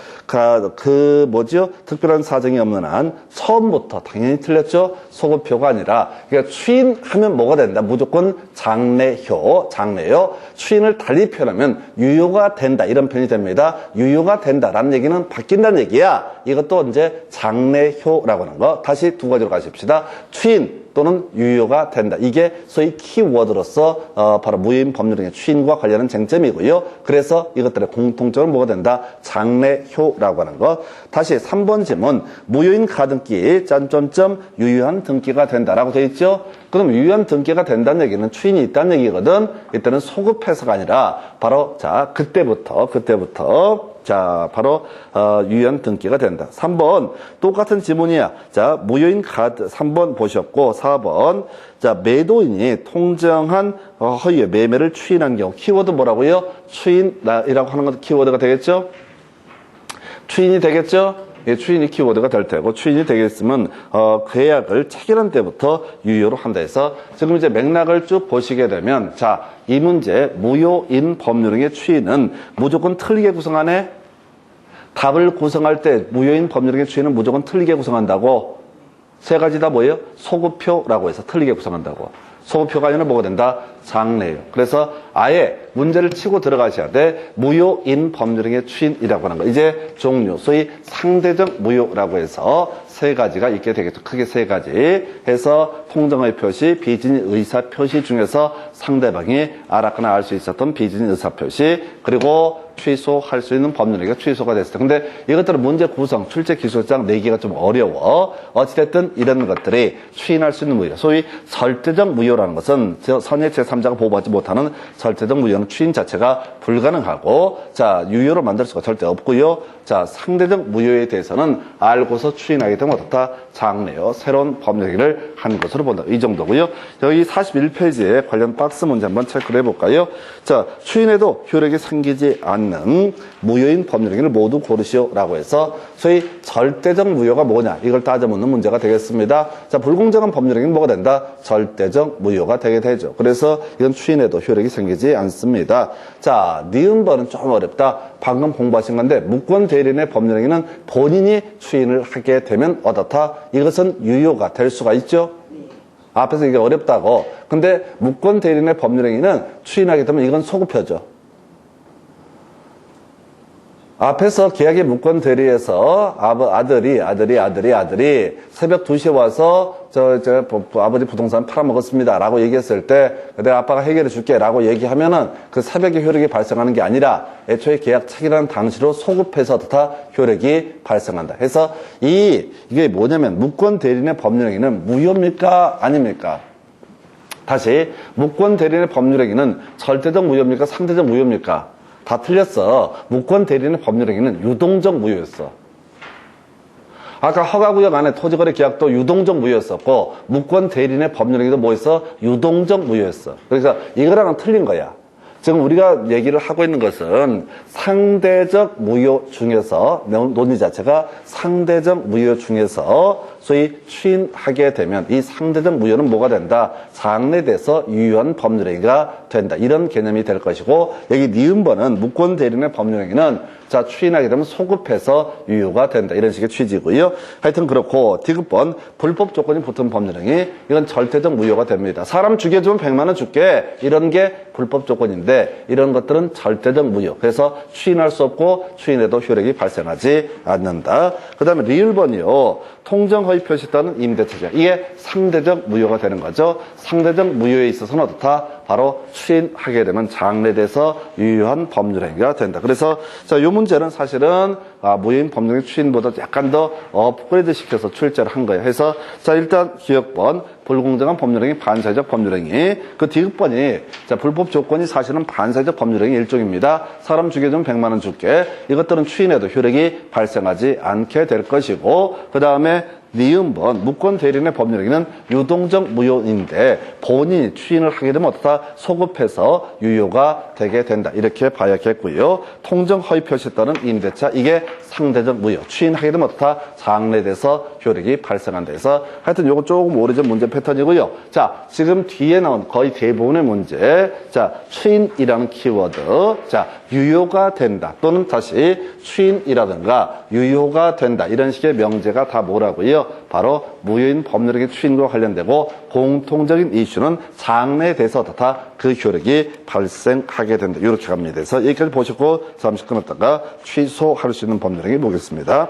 특별한 사정이 없는 한 처음부터 당연히 틀렸죠. 소급효가 아니라 그러니까 추인하면 뭐가 된다? 무조건 장래효. 추인을 달리 표현하면 유효가 된다. 이런 표현이 됩니다. 유효가 된다라는 얘기는 바뀐다는 얘기야. 이것도 이제 장래효라고 하는 거. 다시 두 가지로 가십시다. 추인 또는 유효가 된다. 이게 소위 키워드로서 바로 무효인 법률행위 추인과 관련한 쟁점이고요. 그래서 이것들의 공통점은 뭐가 된다? 장래효라고 하는 것. 다시 3번 질문. 무효인 가등기 유효한 등기가 된다라고 되어 있죠. 그럼 유효한 등기가 된다는 얘기는 추인이 있다는 얘기거든. 이때는 소급 해석 아니라 바로 자 그때부터 자, 바로 유효한 등기가 된다. 3번 똑같은 지문이야. 자, 무효인 카드 3번 보셨고 4번 자, 매도인이 통정한 허위의 매매를 추인한 경우 키워드 뭐라고요? 추인이라고 하는 건 키워드가 되겠죠? 추인이 되겠죠? 예, 추인이 키워드가 될 테고 추인이 되겠으면 계약을 체결한 때부터 유효로 한다 해서 지금 이제 맥락을 쭉 보시게 되면 자, 이 문제 무효인 법률행위의 추인은 무조건 틀리게 구성하네. 답을 구성할 때 무효인 법률행위의 추인은 무조건 틀리게 구성한다고. 세 가지 다 뭐예요? 소급표라고 해서 틀리게 구성한다고. 소급표가 아니라 뭐가 된다? 장래예요. 그래서 아예 문제를 치고 들어가셔야 돼. 무효인 법률행위의 추인이라고 하는 거. 이제 종류, 소위 상대적 무효라고 해서 세 가지가 있게 되겠죠. 크게 세 가지 해서 통정의 표시, 비진인 의사 표시 중에서 상대방이 알았거나 알 수 있었던 비진인 의사 표시, 그리고 취소할 수 있는 법률행위가 취소가 됐을 때. 근데 이것들은 문제 구성, 출제 기술상 내기가 좀 어려워. 어찌됐든 이런 것들이 추인할 수 있는 무효. 소위 절대적 무효라는 것은 선의 제3자가 보호받지 못하는 절대적 무효는 추인 자체가 불가능하고, 자, 유효로 만들 수가 절대 없고요. 자, 상대적 무효에 대해서는 알고서 추인하게 되면 어떻다? 장래요. 새로운 법률행위를 한 것으로 본다. 이 정도고요. 여기 41페이지에 관련 박스 문제 한번 체크를 해볼까요? 자, 추인에도 효력이 생기지 않는 무효인 법률행위를 모두 고르시오라고 해서 소위 절대적 무효가 뭐냐? 이걸 따져 묻는 문제가 되겠습니다. 자, 불공정한 법률행위는 뭐가 된다? 절대적 무효가 되게 되죠. 그래서 이건 추인에도 효력이 생기지 않습니다. 자, 니은번은 좀 어렵다. 방금 공부하신 건데 무권 대리인의 법률행위는 본인이 추인을 하게 되면 어떻다? 이것은 유효가 될 수가 있죠. 앞에서 이게 어렵다고. 근데 무권 대리인의 법률행위는 추인하게 되면 이건 소급표죠. 앞에서 계약의 무권 대리에서 아들이 새벽 2시에 와서 아버지 부동산 팔아먹었습니다 라고 얘기했을 때 내가 아빠가 해결해 줄게 라고 얘기하면은 그 새벽에 효력이 발생하는 게 아니라 애초에 계약 체결한 당시로 소급해서 다 효력이 발생한다. 해서 이게 뭐냐면 무권 대리인의 법률행위는 무효입니까? 아닙니까? 다시 무권 대리인의 법률행위는 절대적 무효입니까? 상대적 무효입니까? 다 틀렸어. 무권 대리인의 법률행위는 유동적 무효였어. 아까 허가구역 안에 토지거래 계약도 유동적 무효였었고 무권 대리인의 법률행위도 뭐였어? 유동적 무효였어. 그래서 이거랑은 틀린 거야. 지금 우리가 얘기를 하고 있는 것은 상대적 무효 중에서 논의 자체가 상대적 무효 중에서 소위 추인하게 되면 이 상대적 무효는 뭐가 된다? 장래돼서 유효한 법률행위가 된다. 이런 개념이 될 것이고 여기 니은번은 무권 대리인의 법률행위는 자 추인하게 되면 소급해서 유효가 된다. 이런 식의 취지고요. 하여튼 그렇고 디귿번 불법 조건이 붙은 법률행위 이건 절대적 무효가 됩니다. 사람 죽여주면 100만 원 줄게. 이런 게 불법 조건인데 이런 것들은 절대적 무효. 그래서 추인할 수 없고 추인해도 효력이 발생하지 않는다. 그 다음에 리을번이요. 통정허위 표시 따른 임대차자. 이게 상대적 무효가 되는 거죠. 상대적 무효에 있어서는 어떻다? 바로 추인하게 되면 장래돼서 유효한 법률행위가 된다. 그래서 자, 이 문제는 사실은 무효인 법률행위 추인보다 약간 더 업그레이드 시켜서 출제를 한 거예요. 해서 자 일단 기억번 불공정한 법률행위, 반사회적 법률행위. 그 디귿번이 자 불법 조건이 사실은 반사회적 법률행위 일종입니다. 사람 죽여주면 100만 원 줄게. 이것들은 추인해도 효력이 발생하지 않게 될 것이고 그 다음에 니은번 무권 대리인의 법률행위는 유동적 무효인데 본인이 추인을 하게 되면 어떻다? 소급해서 유효가 되게 된다. 이렇게 봐야겠고요. 통정 허위 표시에 따른 임대차 이게 상대적 무효. 추인하게 되면 어떻다? 장래돼서 효력이 발생한다. 해서 하여튼 요거 조금 오래전 문제 패턴이고요. 자 지금 뒤에 나온 거의 대부분의 문제 자 추인이라는 키워드 자 유효가 된다 또는 다시 추인이라든가 유효가 된다 이런 식의 명제가 다 뭐라고요? 바로 무효인 법률행위 추인과 관련되고 공통적인 이슈는 장래돼서 다 그 효력이 발생하게 된다. 이렇게 갑니다. 그래서 여기까지 보시고 잠시 끊었다가 취소할 수 있는 법률행위 보겠습니다.